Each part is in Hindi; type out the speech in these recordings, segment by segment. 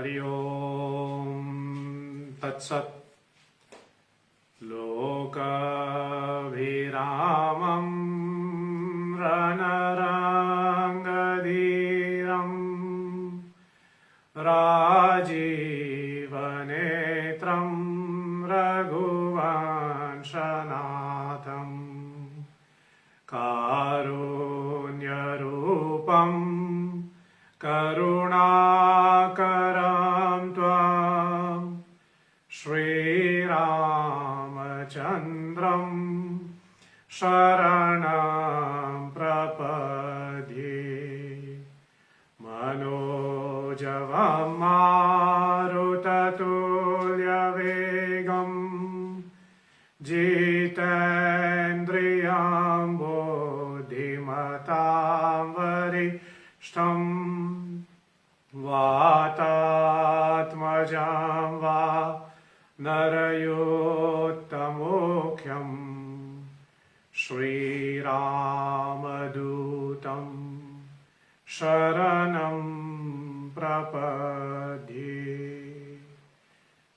हरि ओम तत्सत्। लोकाभिरामं रणरङ्गधीरं राजीवनेत्रं रघुवंशनाथं कारुण्यरूपं करुणाकरं त्वां श्रीरामचन्द्रं शरणं प्रपद्ये। मनोजवं मारुततुल्यवेगं जितेन्द्रियं बुद्धिमतां वरिष्ठं वातात्मजां वा नरयोत्तमोख्यं श्रीरामदूतं शरणं प्रपद्ये।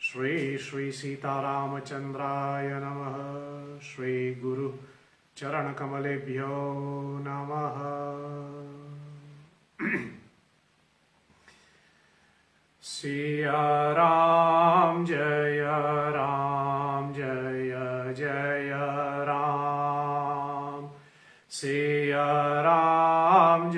श्री श्री सीतारामचन्द्राय नमः। श्री गुरु चरणकमलेभ्यो नमः। सिया राम जय जय राम। सिया राम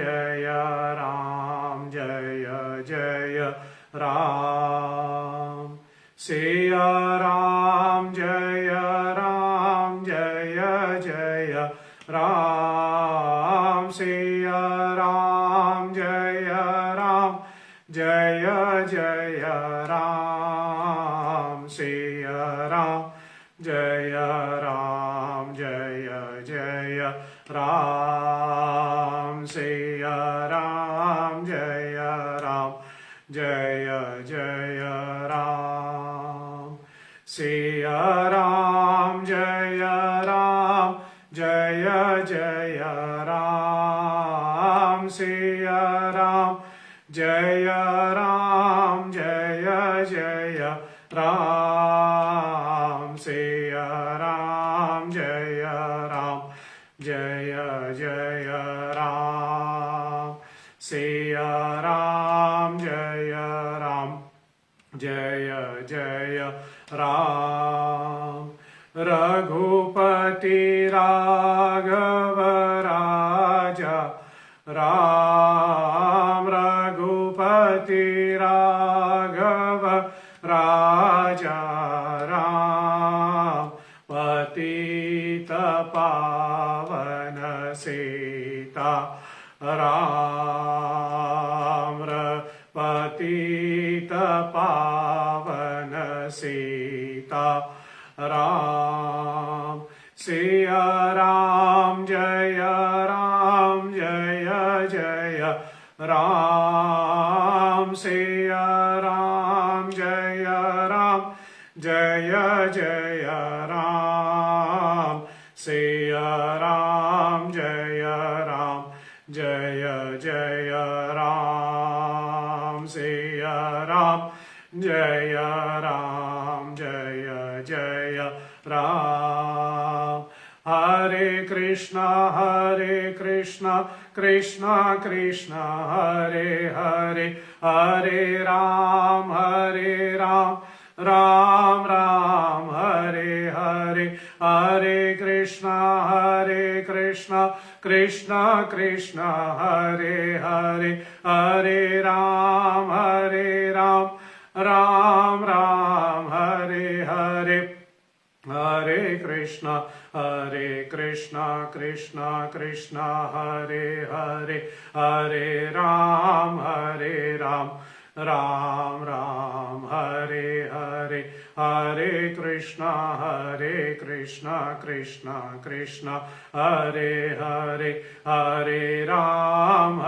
जय जय राम। सिया राम जय जय राम। सिया राम जय जय राम। सिया राम जय जय राम। सिया राम जय जय राम। सिया राम जय जय राम। सिया राम जय जय राम। सिया राम जय जय राम। सिया राम जय जय राम। रघुपति राघव राजा राम। रघुपति राघव राजा राम। पतित पावन सीता राम। पतित पावन सीता राम। सिया राम जय जय राम। सिया राम जय जय राम। सिया राम जय जय राम। सिया राम जय जय राम। हरे कृष्णा कृष्णा कृष्णा हरे हरे। हरे राम राम राम हरे हरे। हरे कृष्णा कृष्णा कृष्णा हरे हरे। हरे राम राम राम हरे हरे। हरे कृष्णा कृष्णा कृष्णा हरे हरे। हरे राम राम राम हरे हरे। हरे कृष्णा कृष्णा कृष्णा हरे हरे। हरे राम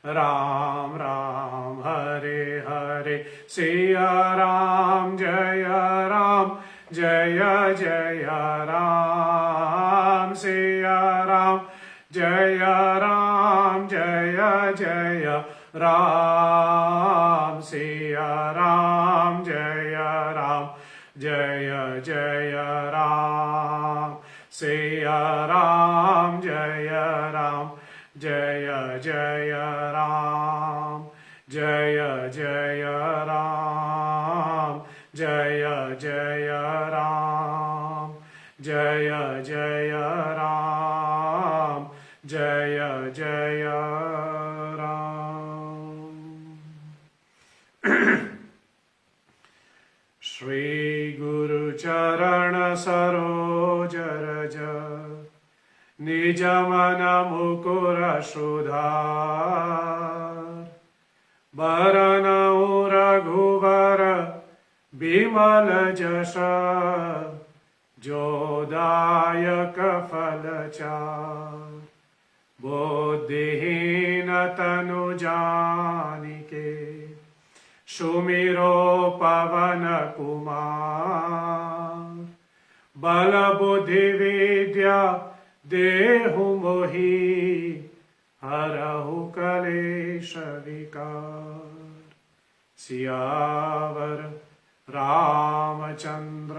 राम राम हरे हरे। सिया राम जय जय राम। सिया राम जय जय राम सिया राम जय राम जय जय राम सिया राम जय राम जय जय राम जय जय राम जय जय राम जय जय राम जय जय राम। श्री गुरु चरण सरोज रज निज मन मुकुर सुधार बरनउँ रघुवर बिमल जस जो दायक फलचार बुद्धिहीन तनु जानिके सुमिरो पवन कुमार बल बुद्धि विद्या देहु मोहि हरहु कलेश विकार। सियावर रामचंद्र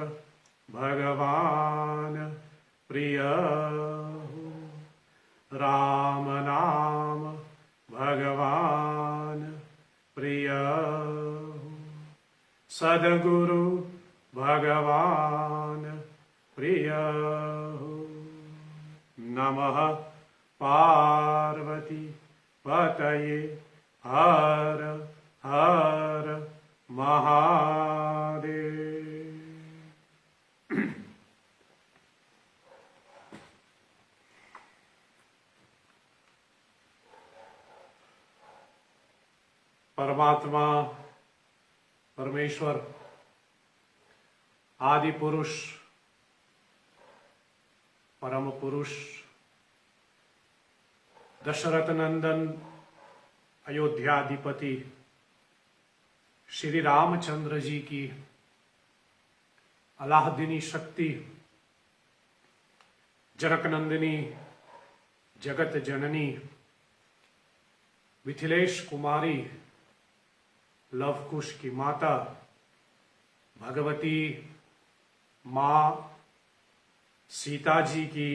भगवान प्रिय राम नाम भगवान प्रिय सद्गुरु भगवान प्रिय। नमः पार्वती पतये हर हर महादेव। परमात्मा परमेश्वर आदि पुरुष परम पुरुष दशरथ नंदन अयोध्याधिपति श्री रामचंद्र जी की अलाहदीनी शक्ति जनक नंदिनी जगत जननी मिथिलेश कुमारी लवकुश की माता भगवती माँ सीता जी की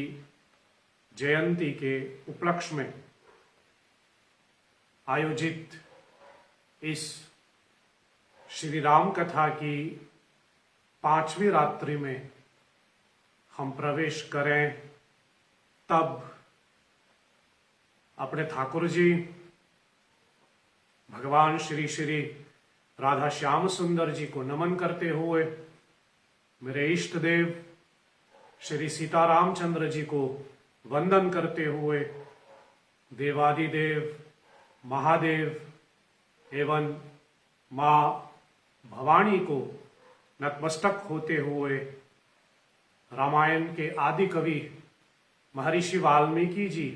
जयंती के उपलक्ष्य में आयोजित इस श्री राम कथा की 5वीं रात्रि में हम प्रवेश करें तब अपने ठाकुर जी भगवान श्री श्री राधा श्याम सुंदर जी को नमन करते हुए मेरे इष्ट देव श्री सीतारामचंद्र जी को वंदन करते हुए देवादिदेव महादेव एवं माँ भवानी को नतमस्तक होते हुए रामायण के आदि कवि महर्षि वाल्मीकि जी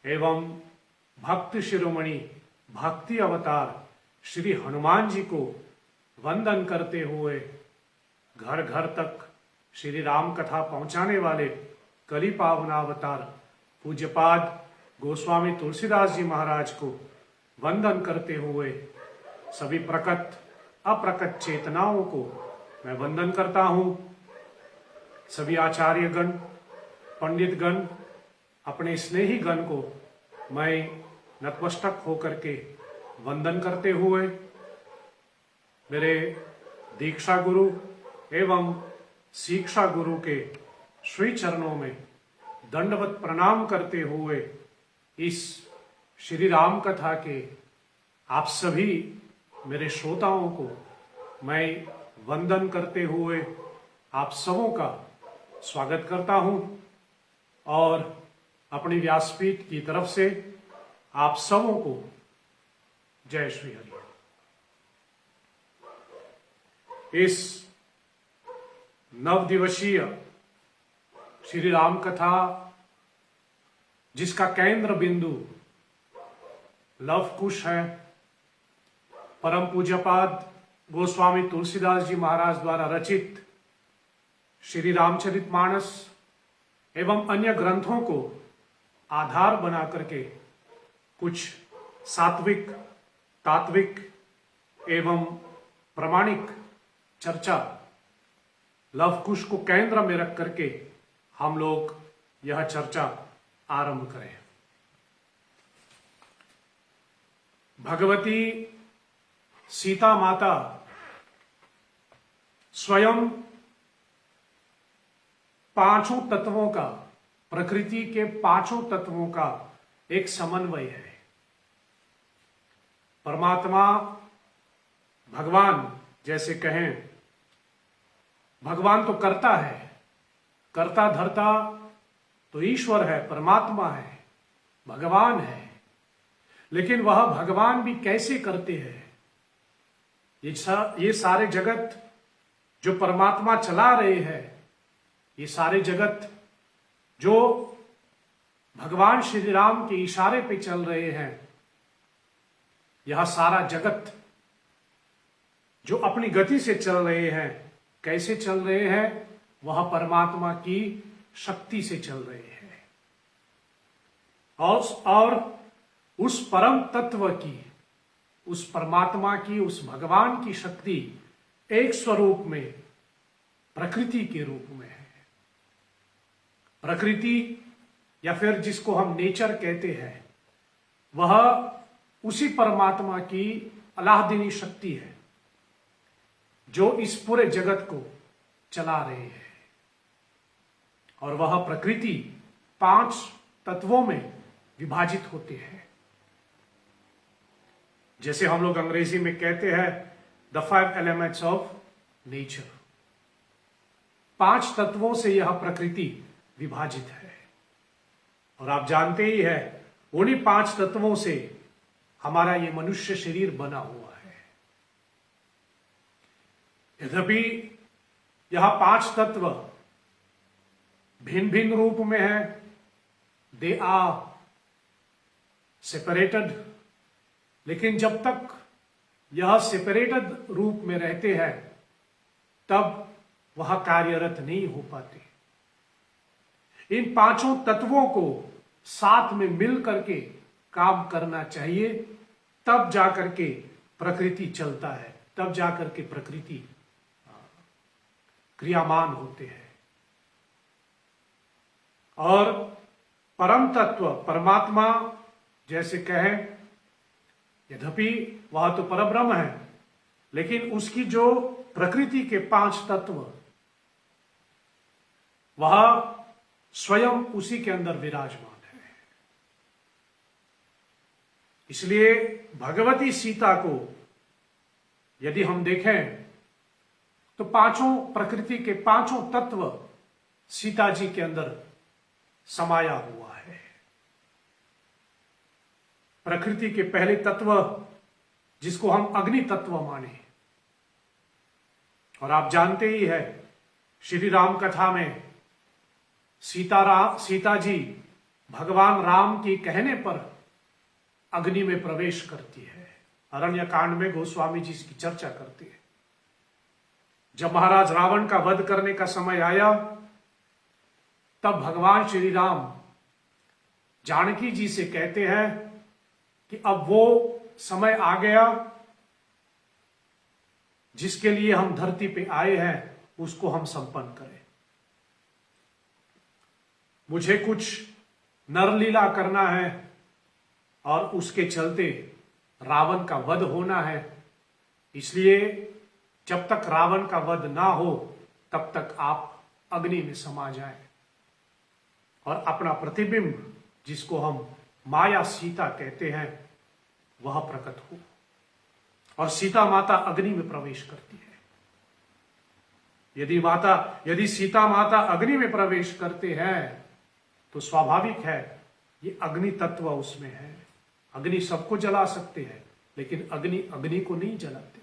एवं भक्त शिरोमणि भक्ति अवतार श्री हनुमान जी को वंदन करते हुए घर घर तक श्री राम कथा पहुंचाने वाले कली पावनावतार पूज्यपाद गोस्वामी तुलसीदास जी महाराज को वंदन करते हुए सभी प्रकट अप्रकट चेतनाओं को मैं वंदन करता हूँ। सभी आचार्यगण पंडितगण अपने स्नेही गण को मैं नतमस्तक होकर के वंदन करते हुए मेरे दीक्षा गुरु एवं शिक्षा गुरु के श्री चरणों में दंडवत प्रणाम करते हुए इस श्री राम कथा के आप सभी मेरे श्रोताओं को मैं वंदन करते हुए आप सबों का स्वागत करता हूं और अपनी व्यासपीठ की तरफ से आप सबों को जय श्री हरि। इस नवदिवसीय श्री राम कथा जिसका केंद्र बिंदु लवकुश है, परम पूज्यपाद गोस्वामी तुलसीदास जी महाराज द्वारा रचित श्री रामचरितमानस एवं अन्य ग्रंथों को आधार बना करके कुछ सात्विक तात्विक एवं प्रामाणिक चर्चा लव कुश को केंद्र में रख करके हम लोग यह चर्चा आरंभ करें। भगवती सीता माता स्वयं पांचों तत्वों का, प्रकृति के पांचों तत्वों का एक समन्वय है। परमात्मा भगवान जैसे कहें, भगवान तो करता है, करता धरता तो ईश्वर है, परमात्मा है, भगवान है। लेकिन वह भगवान भी कैसे करते हैं? ये सारे जगत जो परमात्मा चला रहे हैं, ये सारे जगत जो भगवान श्री राम के इशारे पे चल रहे हैं, यह सारा जगत जो अपनी गति से चल रहे हैं, कैसे चल रहे हैं? वह परमात्मा की शक्ति से चल रहे हैं। और उस परम तत्व की, उस परमात्मा की, उस भगवान की शक्ति एक स्वरूप में प्रकृति के रूप में है। प्रकृति या फिर जिसको हम नेचर कहते हैं, वह उसी परमात्मा की अलाहदीनी शक्ति है जो इस पूरे जगत को चला रहे हैं। और वह प्रकृति 5 तत्वों में विभाजित होते हैं। जैसे हम लोग अंग्रेजी में कहते हैं द 5 एलिमेंट्स ऑफ नेचर। 5 तत्वों से यह प्रकृति विभाजित है। और आप जानते ही है, उन्हीं 5 तत्वों से हमारा ये मनुष्य शरीर बना हुआ है। यद्यपि यह 5 तत्व भिन्न भिन्न रूप में है, दे आर सेपरेटेड, लेकिन जब तक यह सेपरेटेड रूप में रहते हैं तब वह कार्यरत नहीं हो पाते। इन 5 तत्वों को साथ में मिल करके काम करना चाहिए, तब जाकर के प्रकृति चलता है, तब जाकर के प्रकृति क्रियामान होते हैं। और परम तत्व परमात्मा जैसे कहें, यद्यपि वह तो परब्रह्म है, लेकिन उसकी जो प्रकृति के 5 तत्व, वह स्वयं उसी के अंदर विराजमान है। इसलिए भगवती सीता को यदि हम देखें तो 5 प्रकृति के 5 तत्व सीता जी के अंदर समाया हुआ है। प्रकृति के पहले तत्व जिसको हम अग्नि तत्व माने, और आप जानते ही है श्री राम कथा में सीता जी भगवान राम के कहने पर अग्नि में प्रवेश करती है। अरण्य कांड में गोस्वामी जी इसकी चर्चा करते हैं। जब महाराज रावण का वध करने का समय आया, तब भगवान श्री राम जानकी जी से कहते हैं कि अब वो समय आ गया जिसके लिए हम धरती पे आए हैं, उसको हम संपन्न करें। मुझे कुछ नरलीला करना है और उसके चलते रावण का वध होना है। इसलिए जब तक रावण का वध ना हो तब तक आप अग्नि में समा जाएं और अपना प्रतिबिंब, जिसको हम माया सीता कहते हैं, वह प्रकट हो। और सीता माता अग्नि में प्रवेश करती है। यदि सीता माता अग्नि में प्रवेश करते हैं तो स्वाभाविक है ये अग्नि तत्व उसमें है। अग्नि सबको जला सकते हैं, लेकिन अग्नि को नहीं जलाते।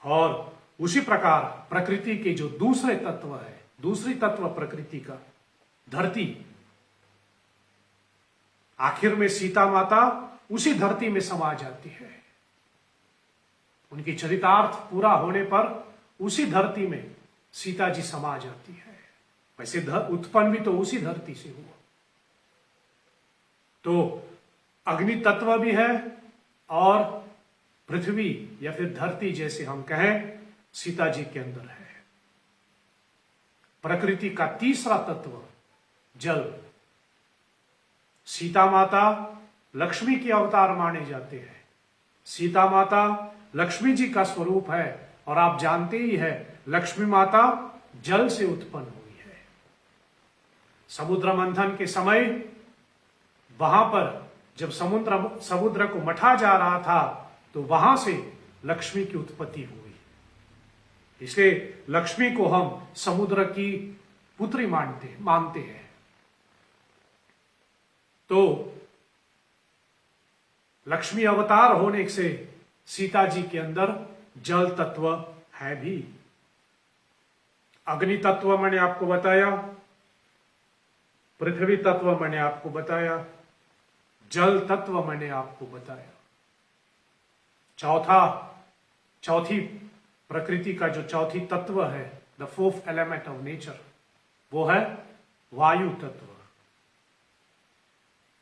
और उसी प्रकार प्रकृति के जो दूसरे तत्व है, दूसरी तत्व प्रकृति का धरती, आखिर में सीता माता उसी धरती में समा जाती है। उनकी चरितार्थ पूरा होने पर उसी धरती में सीता जी समा जाती है। वैसे उत्पन्न भी तो उसी धरती से हुआ। तो अग्नि तत्व भी है और पृथ्वी या फिर धरती जैसे हम कहें सीता जी के अंदर है। प्रकृति का तीसरा तत्व जल। सीता माता लक्ष्मी की अवतार माने जाते हैं। सीता माता लक्ष्मी जी का स्वरूप है और आप जानते ही है लक्ष्मी माता जल से उत्पन्न हुई है। समुद्र मंथन के समय वहां पर जब समुद्र को मथा जा रहा था तो वहां से लक्ष्मी की उत्पत्ति हुई। इसलिए लक्ष्मी को हम समुद्र की पुत्री मानते हैं। तो लक्ष्मी अवतार होने से सीता जी के अंदर जल तत्व है भी। अग्नि तत्व मैंने आपको बताया, पृथ्वी तत्व मैंने आपको बताया, जल तत्व मैंने आपको बताया। चौथी प्रकृति का जो चौथी तत्व है, the fourth element of nature, वो है वायु तत्व।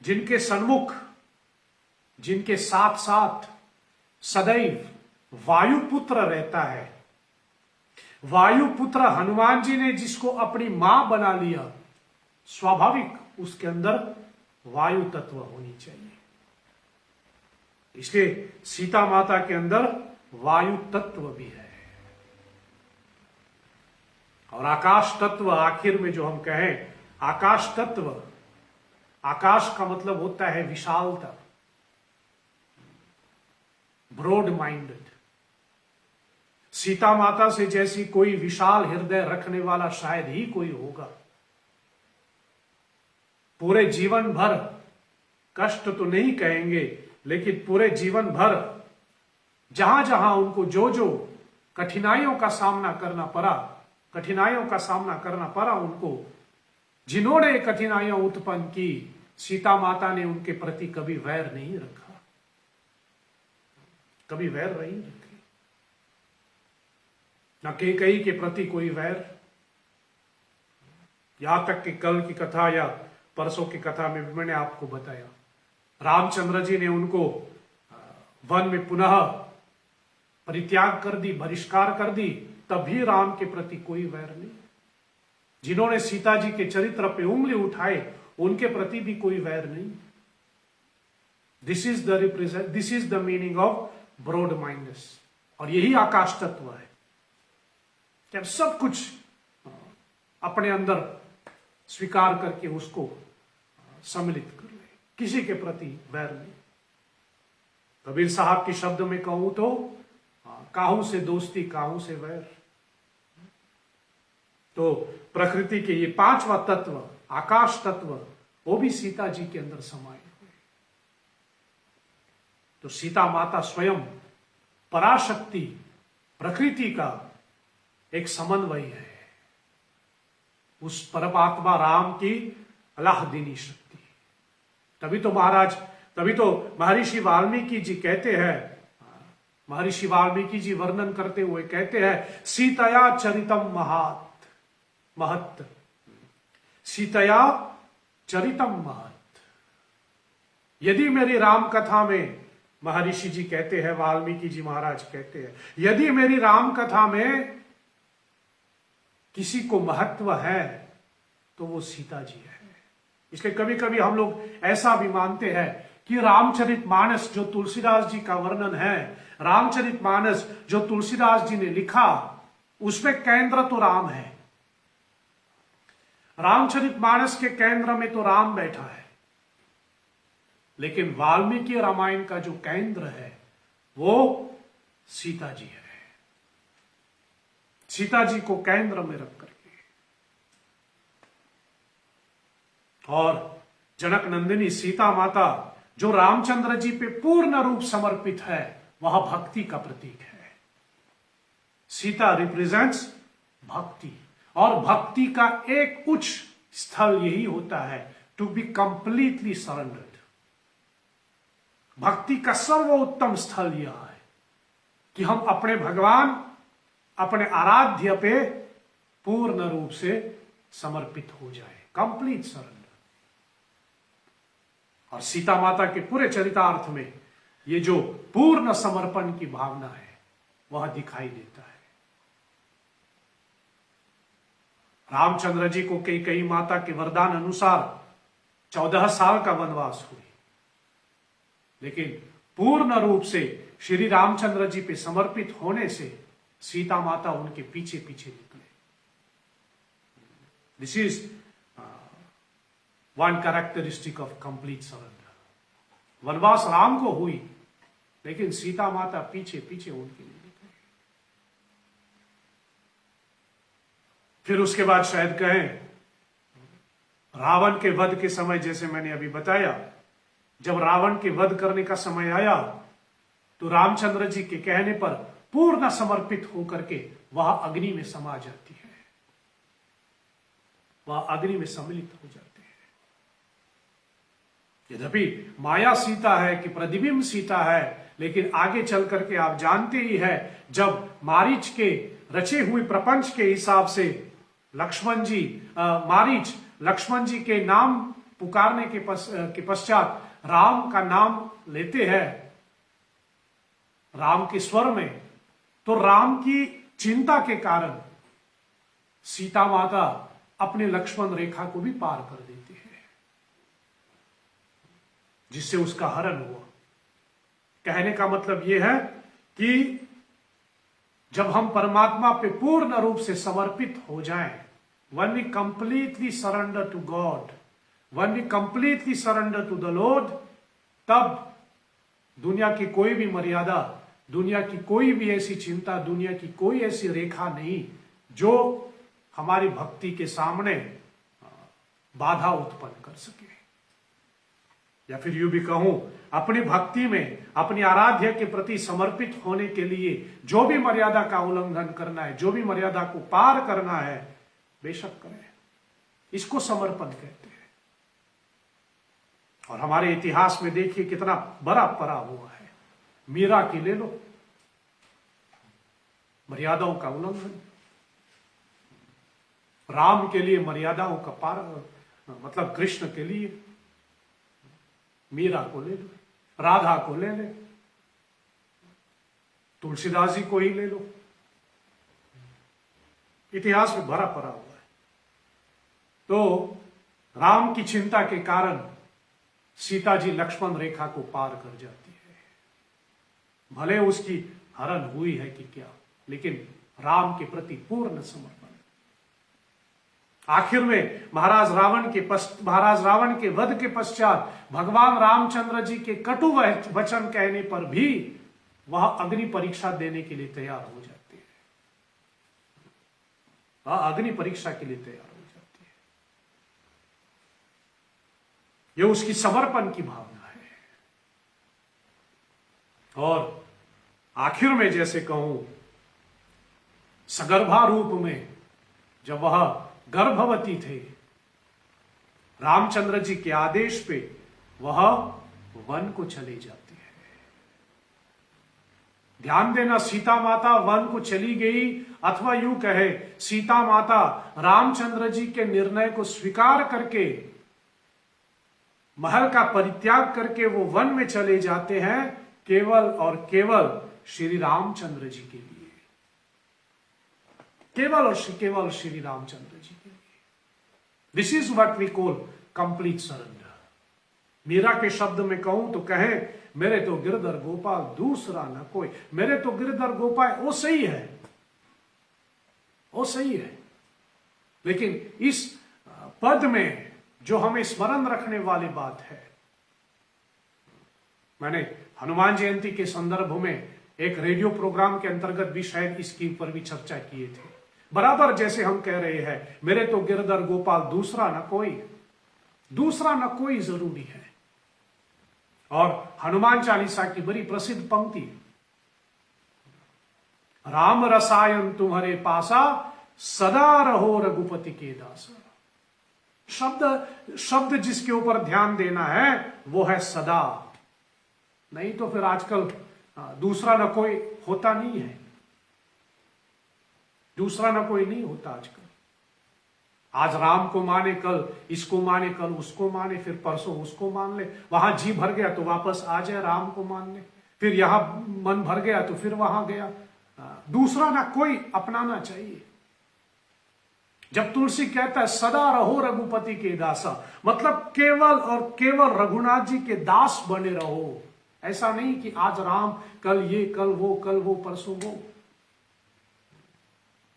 जिनके सन्मुख, जिनके साथ साथ सदैव वायुपुत्र रहता है। वायुपुत्र हनुमान जी ने जिसको अपनी मां बना लिया, स्वाभाविक उसके अंदर वायु तत्व होनी चाहिए। इसलिए सीता माता के अंदर वायु तत्व भी है। और आकाश तत्व आखिर में जो हम कहें आकाश तत्व, आकाश का मतलब होता है विशालता, ब्रॉड माइंडेड। सीता माता से जैसी कोई विशाल हृदय रखने वाला शायद ही कोई होगा। पूरे जीवन भर कष्ट तो नहीं कहेंगे, लेकिन पूरे जीवन भर जहां जहां उनको जो जो कठिनाइयों का सामना करना पड़ा उनको, जिन्होंने कठिनाइयां उत्पन्न की, सीता माता ने उनके प्रति कभी वैर नहीं रखा, कभी वैर नहीं रखी। न कैकेयी के प्रति कोई वैर। यहां तक कि कल की कथा या परसों की कथा में भी मैंने आपको बताया, रामचंद्र जी ने उनको वन में पुनः परित्याग कर दी, बहिष्कार कर दी, तब भी राम के प्रति कोई वैर नहीं। जिन्होंने सीता जी के चरित्र पे उंगली उठाए, उनके प्रति भी कोई वैर नहीं। This is the meaning of broad mindness. और यही आकाश तत्व है कि हम सब कुछ अपने अंदर स्वीकार करके उसको सम्मिलित कर ले, किसी के प्रति वैर नहीं। कबीर साहब के शब्द में कहूं तो काहू से दोस्ती काहू से वैर। तो प्रकृति के ये पांचवा तत्व आकाश तत्व, वो भी सीता जी के अंदर समाये हुए। तो सीता माता स्वयं पराशक्ति प्रकृति का एक समन्वय है, उस परमात्मा राम की अलाहदीनी शक्ति। तभी तो महर्षि वाल्मीकि जी कहते हैं, महर्षि वाल्मीकि जी वर्णन करते हुए कहते हैं, सीतया चरितम महत्, सीतया चरितम महत्। यदि मेरी राम कथा में, महर्षि जी कहते हैं, वाल्मीकि जी महाराज कहते हैं, यदि मेरी राम कथा में किसी को महत्व है तो वो सीता जी है। इसलिए कभी कभी हम लोग ऐसा भी मानते हैं कि रामचरितमानस जो तुलसीदास जी का वर्णन है, रामचरितमानस जो तुलसीदास जी ने लिखा, उसमें केंद्र तो राम है। रामचरितमानस के केंद्र में तो राम बैठा है, लेकिन वाल्मीकि रामायण का जो केंद्र है वो सीता जी है। सीता जी को केंद्र में रख करके, और जनक नंदिनी सीता माता जो रामचंद्र जी पे पूर्ण रूप समर्पित है, वह भक्ति का प्रतीक है। सीता रिप्रेजेंट्स भक्ति, और भक्ति का एक उच्च स्थल यही होता है, टू बी कंप्लीटली सरेंडर्ड। भक्ति का सर्वोत्तम स्थल यह है कि हम अपने भगवान, अपने आराध्य पे पूर्ण रूप से समर्पित हो जाए, कंप्लीट सरेंडर। और सीता माता के पूरे चरितार्थ में ये जो पूर्ण समर्पण की भावना है वह दिखाई देता है। रामचंद्र जी को कैकेयी माता के वरदान अनुसार 14 साल का वनवास हुई, लेकिन पूर्ण रूप से श्री रामचंद्र जी पे समर्पित होने से सीता माता उनके पीछे पीछे निकले। This is one characteristic of complete surrender. वनवास राम को हुई, लेकिन सीता माता पीछे पीछे उनके लिए निकले। फिर उसके बाद शायद कहें रावण के वध के समय, जैसे मैंने अभी बताया, जब रावण के वध करने का समय आया तो रामचंद्र जी के कहने पर पूर्ण समर्पित होकर के वह अग्नि में समा जाती है, वह अग्नि में सम्मिलित हो जाते हैं। यद्यपि माया सीता है कि प्रतिबिंब सीता है, लेकिन आगे चल करके आप जानते ही है, जब मारीच के रचे हुए प्रपंच के हिसाब से मारीच लक्ष्मण जी के नाम पुकारने के पश्चात राम का नाम लेते हैं राम के स्वर में, तो राम की चिंता के कारण सीता माता अपने लक्ष्मण रेखा को भी पार कर देती है, जिससे उसका हरण हुआ। कहने का मतलब यह है कि जब हम परमात्मा पे पूर्ण रूप से समर्पित हो जाएं, when we completely surrender to God, when we completely surrender to the Lord, तब दुनिया की कोई भी मर्यादा, दुनिया की कोई भी ऐसी चिंता, दुनिया की कोई ऐसी रेखा नहीं जो हमारी भक्ति के सामने बाधा उत्पन्न कर सके। या फिर यूं भी कहूं, अपनी भक्ति में अपनी आराध्य के प्रति समर्पित होने के लिए जो भी मर्यादा का उल्लंघन करना है, जो भी मर्यादा को पार करना है, बेशक करें। इसको समर्पण कहते हैं। और हमारे इतिहास में देखिए कितना बड़ा पड़ा हुआ है। मीरा की ले लो, मर्यादाओं का उल्लंघन। राम के लिए मर्यादाओं का पार, मतलब कृष्ण के लिए मीरा को ले लो, राधा को ले ले, तुलसीदास जी को ही ले लो। इतिहास में भरा पड़ा हुआ है। तो राम की चिंता के कारण सीता जी लक्ष्मण रेखा को पार कर जाती है। भले उसकी हरण हुई है कि क्या, लेकिन राम के प्रति पूर्ण समर्पण। आखिर में महाराज रावण के वध के पश्चात भगवान रामचंद्र जी के कटु वचन कहने पर भी वह अग्नि परीक्षा देने के लिए तैयार हो जाते हैं। वह अग्नि परीक्षा के लिए तैयार हो जाती है। यह उसकी समर्पण की भावना है। और आखिर में जैसे कहूं, सगर्भा रूप में जब वह गर्भवती थे, रामचंद्र जी के आदेश पे वह वन को चले जाती है। ध्यान देना, सीता माता वन को चली गई, अथवा यूं कहे सीता माता रामचंद्र जी के निर्णय को स्वीकार करके महल का परित्याग करके वो वन में चले जाते हैं, केवल और केवल श्री रामचंद्र जी के लिए, केवल और केवल श्री रामचंद्र जी के लिए। This is what we call complete surrender. Meera के शब्द में कहूं तो कहे, मेरे तो गिरधर गोपाल दूसरा न कोई। मेरे तो गिरधर गोपाल वो सही है, वो सही है, लेकिन इस पद में जो हमें स्मरण रखने वाली बात है, मैंने हनुमान जयंती के संदर्भ में एक रेडियो प्रोग्राम के अंतर्गत भी शायद इसके ऊपर भी चर्चा किए थे। बराबर जैसे हम कह रहे हैं, मेरे तो गिरधर गोपाल दूसरा न कोई, दूसरा न कोई जरूरी है। और हनुमान चालीसा की बड़ी प्रसिद्ध पंक्ति, राम रसायन तुम्हारे पासा, सदा रहो रघुपति के दासा। शब्द जिसके ऊपर ध्यान देना है वो है सदा, नहीं तो फिर आजकल दूसरा न कोई होता नहीं है, दूसरा न कोई नहीं होता आजकल। आज राम को माने, कल इसको माने, कल उसको माने, फिर परसों उसको मान ले। वहां जी भर गया तो वापस आ जाए राम को मानने, फिर यहां मन भर गया तो फिर वहां गया। दूसरा ना कोई अपनाना चाहिए। जब तुलसी कहता है सदा रहो रघुपति के दासा, मतलब केवल और केवल रघुनाथ जी के दास बने रहो। ऐसा नहीं कि आज राम, कल ये, कल वो, परसों वो।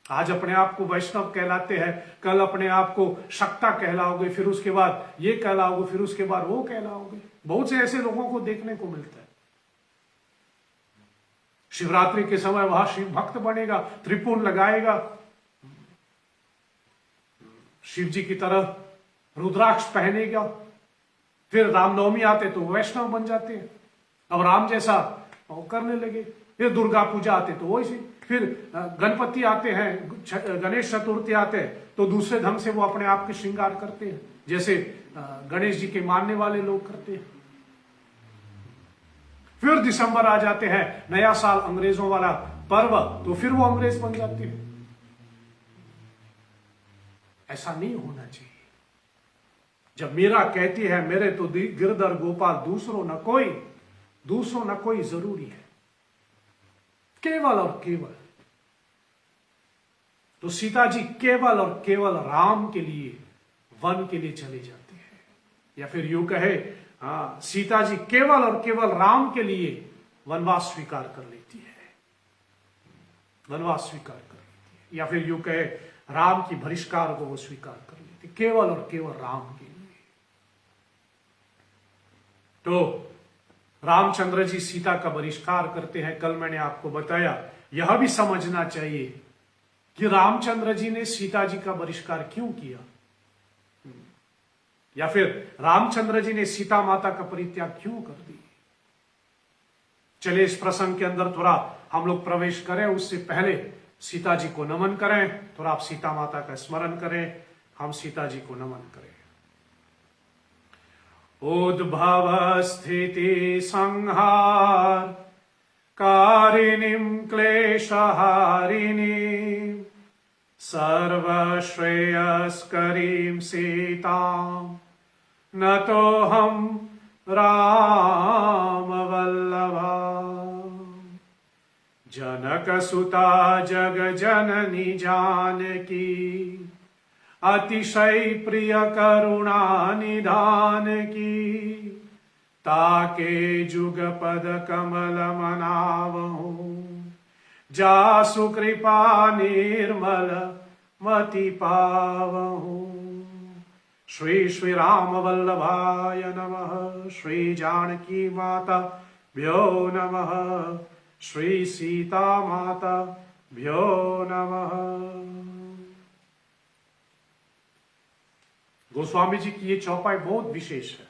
आज अपने आप को वैष्णव कहलाते हैं, कल अपने आप को शक्ता कहलाओगे, फिर उसके बाद ये कहलाओगे, फिर उसके बाद वो कहलाओगे। बहुत से ऐसे लोगों को देखने को मिलता है। शिवरात्रि के समय वहां शिव भक्त बनेगा, त्रिपुर लगाएगा, शिव जी की तरह रुद्राक्ष पहनेगा, फिर रामनवमी आते तो वैष्णव बन जाते हैं, अब राम जैसा करने लगे। फिर दुर्गा पूजा आते तो वैसे, फिर गणपति आते हैं, गणेश चतुर्थी आते हैं तो दूसरे ढंग से वो अपने आप के श्रृंगार करते हैं, जैसे गणेश जी के मानने वाले लोग करते हैं। फिर दिसंबर आ जाते हैं, नया साल, अंग्रेजों वाला पर्व, तो फिर वो अंग्रेज बन जाते हैं। ऐसा नहीं होना चाहिए। जब मीरा कहती है मेरे तो गिरधर गोपाल दूसरों न कोई जरूरी है, केवल और केवल, तो सीता जी केवल और केवल राम के लिए वन के लिए चले जाते हैं। या फिर यूं कहे, सीता जी केवल और केवल राम के लिए वनवास स्वीकार कर लेती है, वनवास स्वीकार कर लेती है। या फिर यूं कहे, राम की बहिष्कार को वो स्वीकार कर लेती, केवल और केवल राम के लिए। तो रामचंद्र जी सीता का बहिष्कार करते हैं। कल मैंने आपको बताया, यह भी समझना चाहिए कि रामचंद्र जी ने सीता जी का बहिष्कार क्यों किया, या फिर रामचंद्र जी ने सीता माता का परित्याग क्यों कर दिया। चलिए इस प्रसंग के अंदर थोड़ा हम लोग प्रवेश करें, उससे पहले सीता जी को नमन करें। थोड़ा आप सीता माता का स्मरण करें, हम सीता जी को नमन करें। उद्भव स्थिति संहार कारिणीं क्लेशहारिणीं सर्वश्रेयस्करीं सीतां नतोऽहं रामवल्लभा। जनकसुता जगजननी जानकी अतिशय प्रिय करुणा निधान की। ताके जुगपद कमल मनावहु जासु कृपा निर्मल मति पावहु। श्री श्री राम वल्लभाय नमः। श्री जानकी माता भ्यो नमः। श्री सीता माता भ्यो नमः। गोस्वामी जी की ये चौपाई बहुत विशेष है,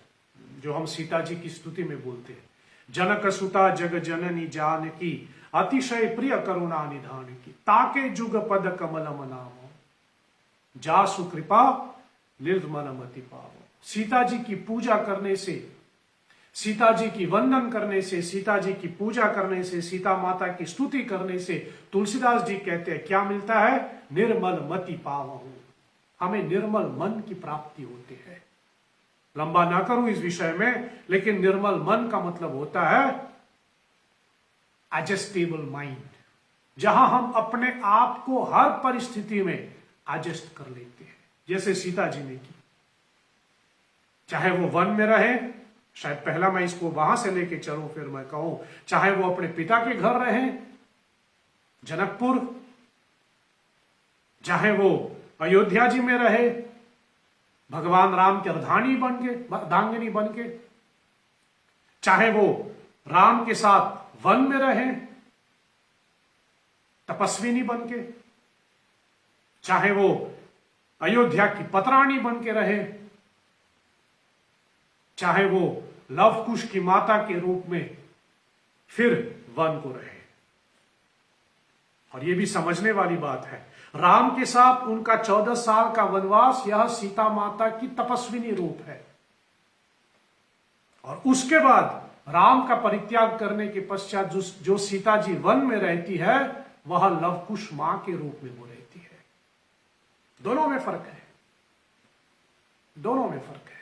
जो हम सीता जी की स्तुति में बोलते हैं। जनक सुता जग जननी जानकी अतिशय प्रिय करुणा निधान की। ताके जुग पद कमल मनावो जासु कृपा निर्मल मति पावो। सीता जी की पूजा करने से, सीता जी की वंदन करने से, सीता जी की पूजा करने से, सीता माता की स्तुति करने से तुलसीदास जी कहते हैं क्या मिलता है? निर्मल मति पावो। हमें निर्मल मन की प्राप्ति होती है। लंबा ना करूं इस विषय में, लेकिन निर्मल मन का मतलब होता है एडजस्टेबल माइंड, जहां हम अपने आप को हर परिस्थिति में एडजस्ट कर लेते हैं, जैसे सीता जी ने की। चाहे वो वन में रहे, शायद पहला मैं इसको वहां से लेके चलूं फिर मैं कहूं, चाहे वो अपने पिता के घर रहे जनकपुर, चाहे वो अयोध्या जी में रहे भगवान राम की अर्धांगिनी बन के, चाहे वो राम के साथ वन में रहे तपस्विनी बन के, चाहे वो अयोध्या की पतरानी बन के रहे, चाहे वो लव कुश की माता के रूप में फिर वन को रहे। और ये भी समझने वाली बात है, राम के साथ उनका 14 साल का वनवास यह सीता माता की तपस्विनी रूप है। और उसके बाद राम का परित्याग करने के पश्चात जो सीता जी वन में रहती है, वह लवकुश मां के रूप में वो रहती है। दोनों में फर्क है। दोनों में फर्क है।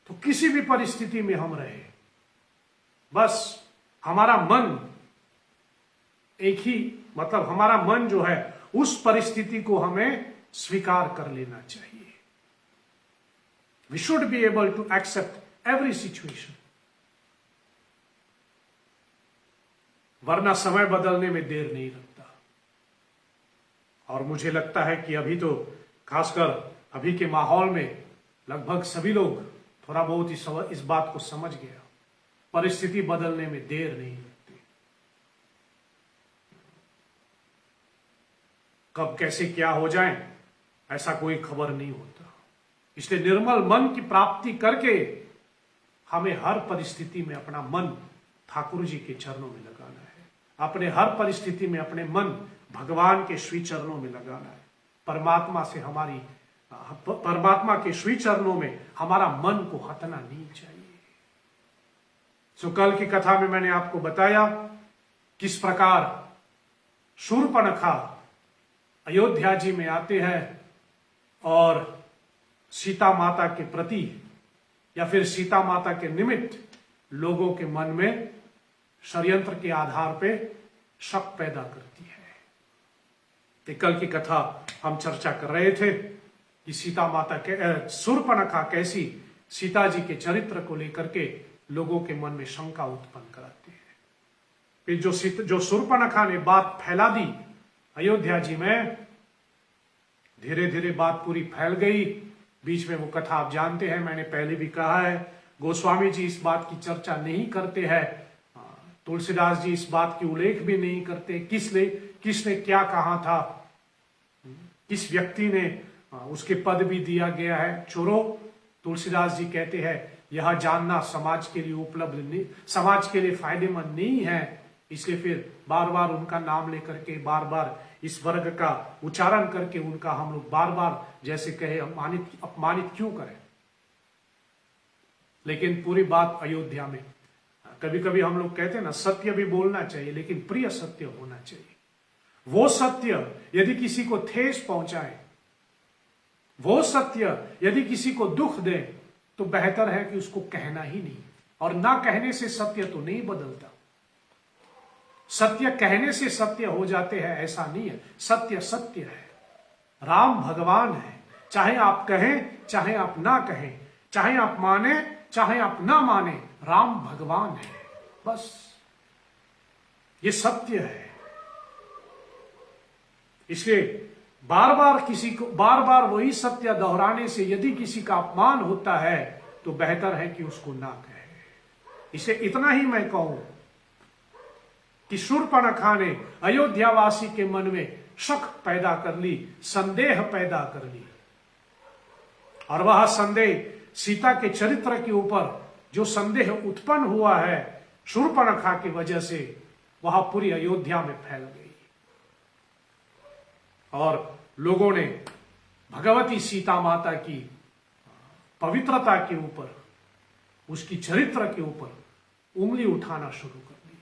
तो किसी भी परिस्थिति में हम रहे, बस हमारा मन एक ही, मतलब हमारा मन जो है उस परिस्थिति को हमें स्वीकार कर लेना चाहिए। We should be able to accept every situation, वरना समय बदलने में देर नहीं लगता। और मुझे लगता है कि अभी तो खासकर अभी के माहौल में लगभग सभी लोग थोड़ा बहुत इस बात को समझ गया, परिस्थिति बदलने में देर नहीं लगती। कब कैसे क्या हो जाए ऐसा कोई खबर नहीं होता। इसलिए निर्मल मन की प्राप्ति करके हमें हर परिस्थिति में अपना मन ठाकुर जी के चरणों में लगाना है, अपने हर परिस्थिति में अपने मन भगवान के श्री चरणों में लगाना है। परमात्मा के श्री चरणों में हमारा मन को हटना नहीं चाहिए। सो कल की कथा में मैंने आपको बताया किस प्रकार शूर्पणखा अयोध्या जी में आते हैं और सीता माता के प्रति या फिर सीता माता के निमित्त लोगों के मन में षड्यंत्र के आधार पे शक पैदा करती है। तो कल की कथा हम चर्चा कर रहे थे कि सीता माता के शूर्पणखा कैसी सीता जी के चरित्र को लेकर के लोगों के मन में शंका उत्पन्न कराती है। फिर जो शूर्पणखा ने बात फैला दी अयोध्या जी में, धीरे धीरे बात पूरी फैल गई। बीच में वो कथा आप जानते हैं, मैंने पहले भी कहा है, गोस्वामी जी इस बात की चर्चा नहीं करते हैं, तुलसीदास जी इस बात की उल्लेख भी नहीं करते किसने क्या कहा था, किस व्यक्ति ने उसके पद भी दिया गया है। छोड़ो, तुलसीदास जी कहते हैं यह जानना समाज के लिए उपलब्ध नहीं, समाज के लिए फायदेमंद नहीं है। इसलिए फिर बार बार उनका नाम लेकर के बार बार इस वर्ग का उच्चारण करके उनका हम लोग बार बार जैसे कहे अपमानित क्यों करें। लेकिन पूरी बात अयोध्या में, कभी कभी हम लोग कहते हैं ना, सत्य भी बोलना चाहिए लेकिन प्रिय सत्य होना चाहिए। वो सत्य यदि किसी को ठेस पहुंचाए, वो सत्य यदि किसी को दुख दे, तो बेहतर है कि उसको कहना ही नहीं। और ना कहने से सत्य तो नहीं बदलता, सत्य कहने से सत्य हो जाते हैं ऐसा नहीं है। सत्य सत्य है, राम भगवान है, चाहे आप कहें चाहे आप ना कहें, चाहे आप माने चाहे आप ना माने, राम भगवान है, बस ये सत्य है। इसलिए बार बार वही सत्य दोहराने से यदि किसी का अपमान होता है तो बेहतर है कि उसको ना कहे। इसे इतना ही मैं कहूं कि शूर्पणखा ने अयोध्यावासी के मन में शक पैदा कर ली, संदेह पैदा कर ली, और वह संदेह सीता के चरित्र के ऊपर जो संदेह उत्पन्न हुआ है शूर्पणखा की वजह से, वह पूरी अयोध्या में फैल गई और लोगों ने भगवती सीता माता की पवित्रता के ऊपर, उसकी चरित्र के ऊपर उंगली उठाना शुरू कर दी।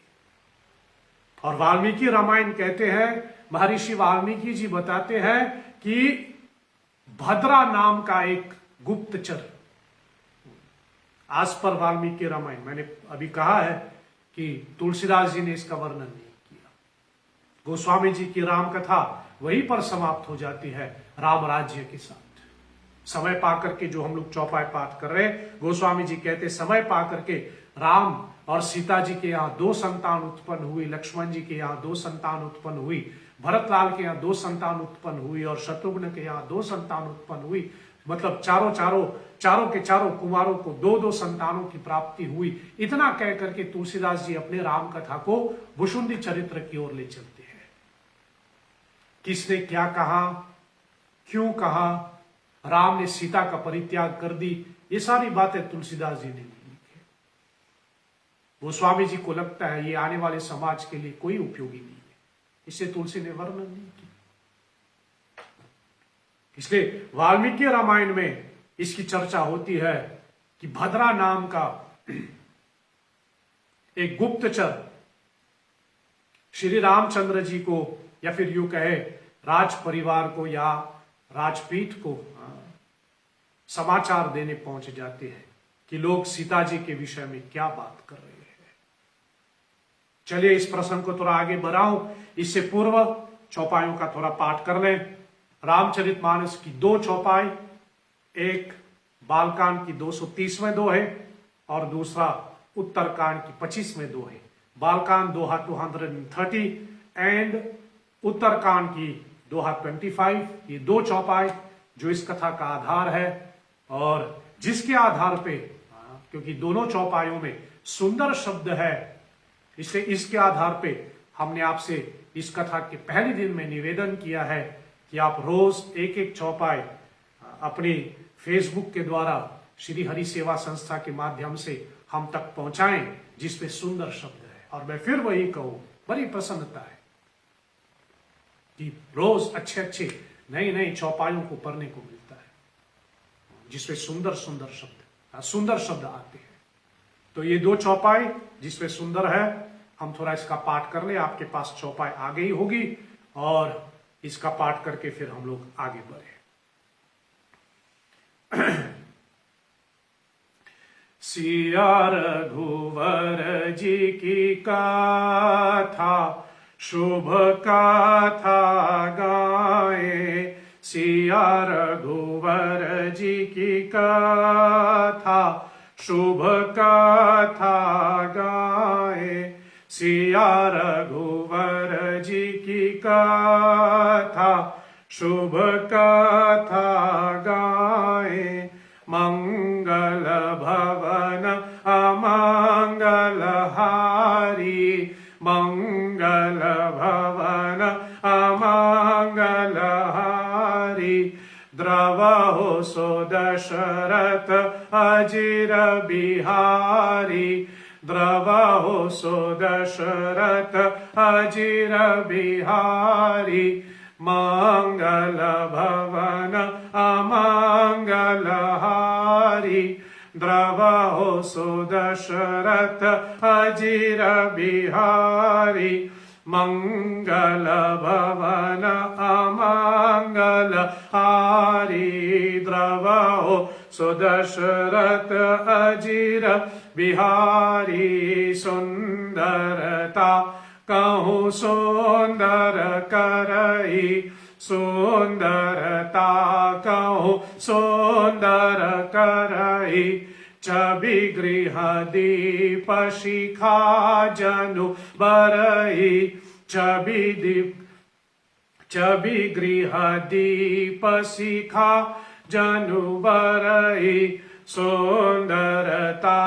और वाल्मीकि रामायण कहते हैं, महर्षि वाल्मीकि जी बताते हैं कि भद्रा नाम का एक गुप्तचर, आज पर वाल्मीकि रामायण, मैंने अभी कहा है कि तुलसीदास जी ने इसका वर्णन नहीं किया। गोस्वामी जी की राम कथा वहीं पर समाप्त हो जाती है राम राज्य के साथ। समय पाकर के जो हम लोग चौपाई पाठ कर रहे हैं, गोस्वामी जी कहते समय पाकर के राम और सीता जी के यहाँ 2 संतान उत्पन्न हुई, लक्ष्मण जी के यहाँ 2 संतान उत्पन्न हुई, भरतलाल के यहाँ 2 संतान उत्पन्न हुई और शत्रुघ्न के यहाँ 2 संतान उत्पन्न हुई। मतलब चारों के चारों कुमारों को 2-2 संतानों की प्राप्ति हुई। इतना कह करके तुलसीदास जी अपने राम कथा को भुशुंडी चरित्र की ओर ले चलते हैं। किसने क्या कहा, क्यों कहा, राम ने सीता का परित्याग कर दी, ये सारी बातें तुलसीदास जी ने नहीं लिखी। गोस्वामी जी को लगता है ये आने वाले समाज के लिए कोई उपयोगी नहीं है, इससे तुलसी ने वर्णन नहीं किया। इसलिए वाल्मीकि रामायण में इसकी चर्चा होती है कि भद्रा नाम का एक गुप्तचर श्री रामचंद्र जी को, या फिर यूं कहे राज परिवार को या राजपीठ को, समाचार देने पहुंच जाते हैं कि लोग सीता जी के विषय में क्या बात कर रहे हैं। चलिए इस प्रसंग को थोड़ा आगे बढ़ाऊं, इससे पूर्व चौपाइयों का थोड़ा पाठ कर लें। रामचरितमानस की 2 चौपाई, एक बालकांड की 230वें दोहे और दूसरा उत्तरकांड की 25वें दोहे। बालकांड दोहा 230 एंड उत्तरकांड की दोहा 25। ये 2 चौपाई जो इस कथा का आधार है और जिसके आधार पे, क्योंकि दोनों चौपाइयों में सुंदर शब्द है, इसलिए इसके आधार पे हमने आपसे इस कथा के पहले दिन में निवेदन किया है कि आप रोज एक एक चौपाई अपनी फेसबुक के द्वारा श्री हरि सेवा संस्था के माध्यम से हम तक पहुंचाएं, जिसमें सुंदर शब्द है। और मैं फिर वही कहूं, बड़ी प्रसन्नता है कि रोज अच्छे अच्छे नई नई चौपाइयों को पढ़ने को मिलता है, जिसमें सुंदर सुंदर शब्द आते हैं। तो ये 2 चौपाई जिसमें सुंदर है, हम थोड़ा इसका पाठ कर ले। आपके पास चौपाई आ गई होगी और इसका पाठ करके फिर हम लोग आगे बढ़े। सिया रघुवर जी की कथा शुभ कथा गाए, सिया रघुवर जी की कथा शुभ कथा गाए, सिया रघुवर जी की कथा शुभ कथा गाए, मंगल भवन अमंगल हारी, मंगल भवन अमंगल हारी, द्रवहु सो दशरथ अजिर बिहारी, द्रवहु सो दशरथ अजिर बिहारी, मंगल भवन अमंगल हारी, द्रवहु सो दशरथ अजिर बिहारी, मंगल भवन अमंगल हारी, द्रवहु सो दशरथ अजिर बिहारी, सुंदरता कहूँ सुंदर करई, सुंदरता कहूँ सुंदर करई, छवि गृह दीप शिखा जनु बरई, छवि गृह दीप शिखा जनु बरई, सुंदरता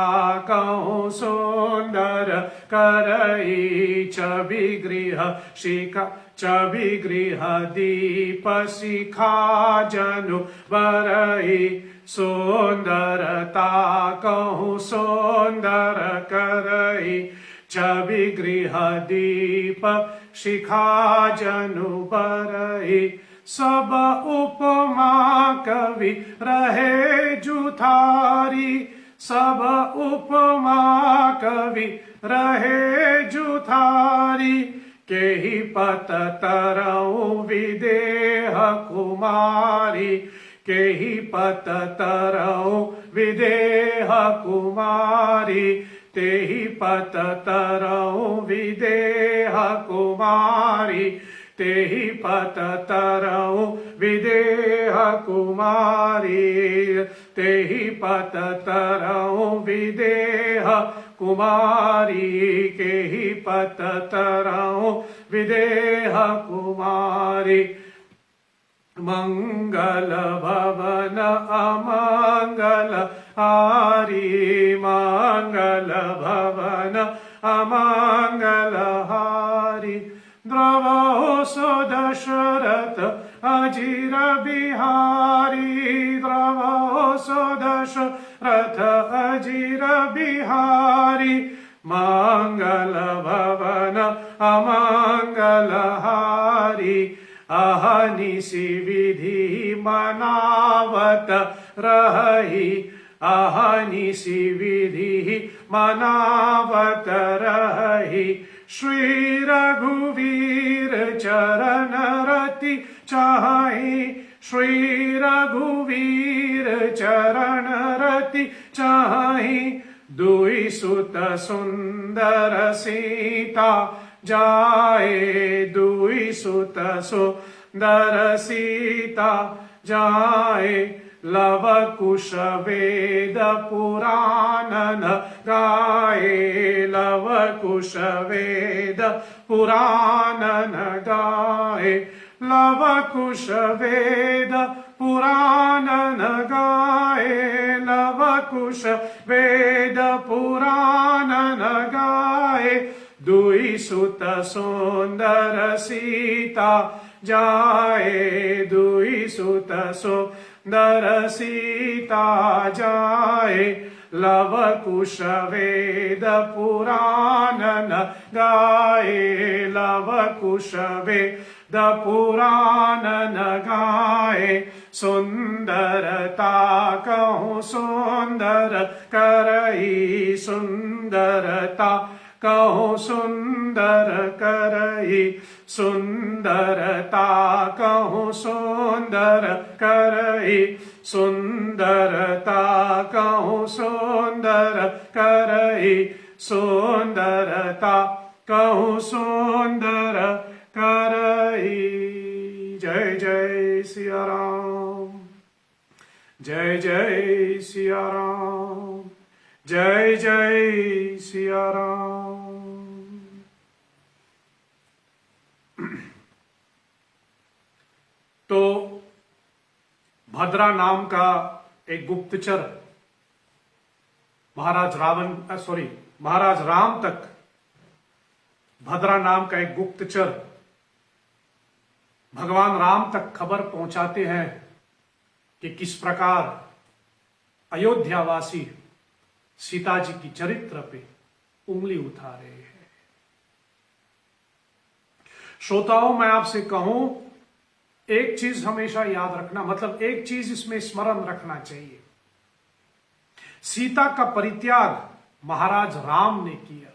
कहूँ सुंदर करई, छवि गृह दीप शिखा जनु बरई, सुंदरता कहूँ सुंदर करई, छवि गृह दीप शिखा जनु बरई, सब उपमा कवि रहे जुथारी, सब उपमा कवि रहे जुथारी, केहि पत तरऊ विदेह कुमारी, केहि पत तरऊ विदेह कुमारी, तेहि पत तरऊ विदेह कुमारी, तेहि पत तरऊ विदेह कुमारी, तेहि पत तरऊ विदेह कुमारी, केहि पत तरऊ विदेह कुमारी, मंगल भवन अमंगल हारी, मंगल भवन अमंगल हारी, द्रवहु सो दशरथ अजिर बिहारी, द्रवहु सो दशरथ अजिर बिहारी, मंगल भवन अमंगल हारी, अहनिशि विधि मनावत रही, अहनिशि विधि मनावत रही, श्री रघुवीर चरण रति चाहि, श्री रघुवीर चरण रति चाहि दुई सुत सुंदर सीता जाए, दुई सुत सुंदर सीता जाए। लव कुश वेद पुराण गाए, लव कुश वेद पुराण गाए, लव कुश वेद पुराण गाए, लव कुश वेद पुराण गाए। दुई सुत सुंदर सीता जाए, दुई सुत सुंदर सीता जाए। लव कुश वेद पुराण गाए, लव कुश वेद पुराण गाए। सुंदरता कहूँ सुंदर करई, सुंदरता कहूँ सुंदर करई, सुंदरता कहूँ सुंदर करई, सुंदरता कहूँ सुंदर करई, सुंदरता कहूँ सुंदर करई। जय जय सिया राम, जय जय सिया राम, जय जय सिया राम। तो भद्रा नाम का एक गुप्तचर महाराज राम तक भद्रा नाम का एक गुप्तचर भगवान राम तक खबर पहुंचाते हैं कि किस प्रकार अयोध्यावासी सीता जी की चरित्र पे उंगली उठा रहे हैं। श्रोताओं, मैं आपसे कहूं, एक चीज हमेशा याद रखना, मतलब एक चीज इसमें स्मरण रखना चाहिए। सीता का परित्याग महाराज राम ने किया,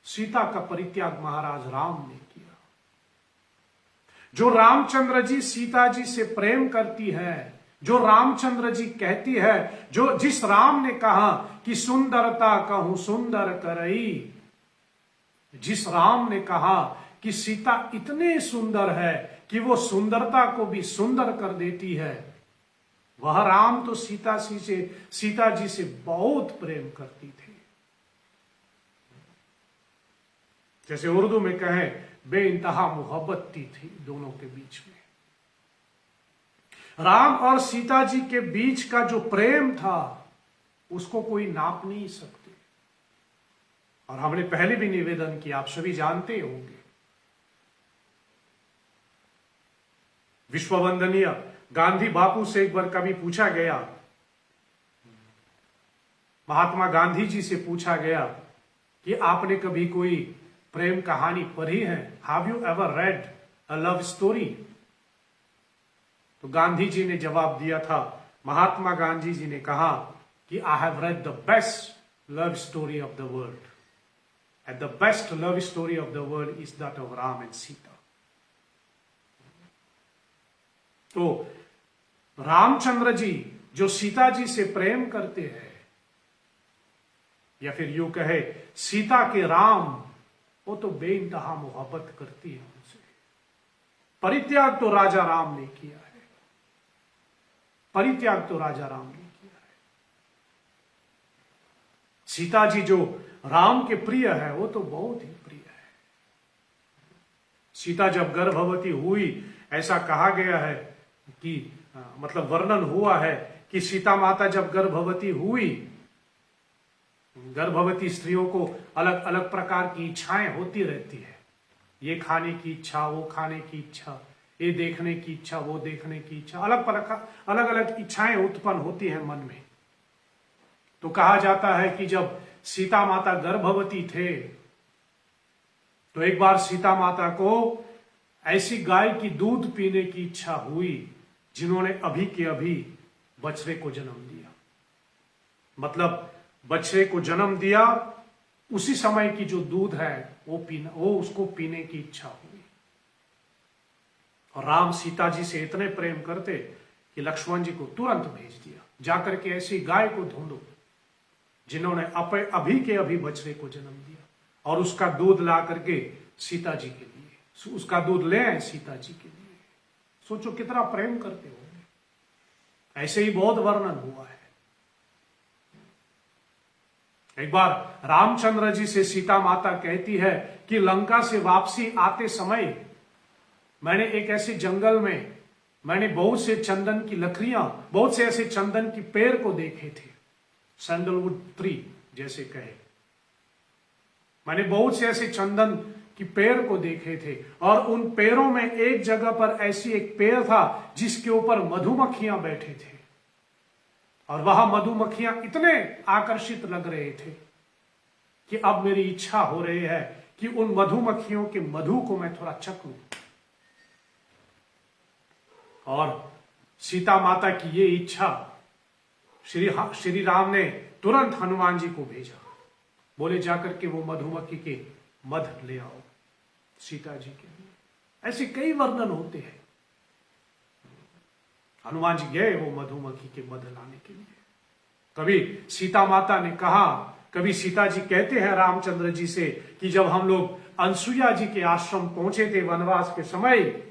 सीता का परित्याग महाराज राम ने किया। जो रामचंद्र जी सीता जी से प्रेम करती है, जो रामचंद्र जी कहती है, जो जिस राम ने कहा कि सुंदरता कहूं सुंदर करई, जिस राम ने कहा कि सीता इतने सुंदर है कि वो सुंदरता को भी सुंदर कर देती है, वह राम तो सीता जी से बहुत प्रेम करती थी। जैसे उर्दू में कहें, बेइंतहा मोहब्बत थी दोनों के बीच में। राम और सीता जी के बीच का जो प्रेम था उसको कोई नाप नहीं सकते। और हमने पहले भी निवेदन किया, आप सभी जानते होंगे, विश्ववंदनीय गांधी बापू से एक बार कभी पूछा गया, महात्मा गांधी जी से पूछा गया कि आपने कभी कोई प्रेम कहानी पढ़ी है? Have you ever read a love story? तो गांधी जी ने जवाब दिया था, महात्मा गांधी जी ने कहा कि I have read the best love story of the world, and the best love story of the world is that of Ram and Sita. तो रामचंद्र जी जो सीता जी से प्रेम करते हैं, या फिर यूं कहे सीता के राम, वो तो बेइंतहा मोहब्बत करती है उनसे। परित्याग तो राजा राम ने किया है, परित्याग तो राजा राम ने किया है। सीता जी जो राम के प्रिय है, वो तो बहुत ही प्रिय है। सीता जब गर्भवती हुई, ऐसा कहा गया है कि मतलब वर्णन हुआ है कि सीता माता जब गर्भवती हुई, गर्भवती स्त्रियों को अलग अलग प्रकार की इच्छाएं होती रहती है। ये खाने की इच्छा, वो खाने की इच्छा, ये देखने की इच्छा, वो देखने की इच्छा, अलग अलग इच्छाएं उत्पन्न होती हैं मन में। तो कहा जाता है कि जब सीता माता गर्भवती थे, तो एक बार सीता माता को ऐसी गाय की दूध पीने की इच्छा हुई जिन्होंने अभी के अभी बछड़े को जन्म दिया। मतलब बछड़े को जन्म दिया, उसी समय की जो दूध है वो उसको पीने की इच्छा हुई। और राम सीता जी से इतने प्रेम करते कि लक्ष्मण जी को तुरंत भेज दिया, जाकर के ऐसी गाय को ढूंढो जिन्होंने अभी के अभी बछड़े को जन्म दिया, और उसका दूध ला करके सीता जी के लिए, उसका दूध ले आए सीता जी के लिए। सोचो कितना प्रेम करते होंगे। ऐसे ही बहुत वर्णन हुआ है। एक बार रामचंद्र जी से सीता माता कहती है कि लंका से वापसी आते समय मैंने एक ऐसे जंगल में मैंने बहुत से चंदन की लकड़ियां, बहुत से ऐसे चंदन की पेड़ को देखे थे, सैंडलवुड ट्री जैसे कहे। मैंने बहुत से ऐसे चंदन की पेड़ को देखे थे, और उन पेड़ों में एक जगह पर ऐसी एक पेड़ था जिसके ऊपर मधुमक्खियां बैठे थे, और वह मधुमक्खियां इतने आकर्षित लग रहे थे कि अब मेरी इच्छा हो रही है कि उन मधुमक्खियों के मधु को मैं थोड़ा चख लूं। और सीता माता की ये इच्छा श्री राम ने तुरंत हनुमान जी को भेजा, बोले जाकर के वो मधुमक्खी के मध ले आओ सीता जी के लिए। ऐसे कई वर्णन होते हैं। हनुमान जी गए वो मधुमक्खी के मध लाने के लिए। कभी सीता माता ने कहा, कभी सीता जी कहते हैं रामचंद्र जी से कि जब हम लोग अनसुईया जी के आश्रम पहुंचे थे वनवास के समय,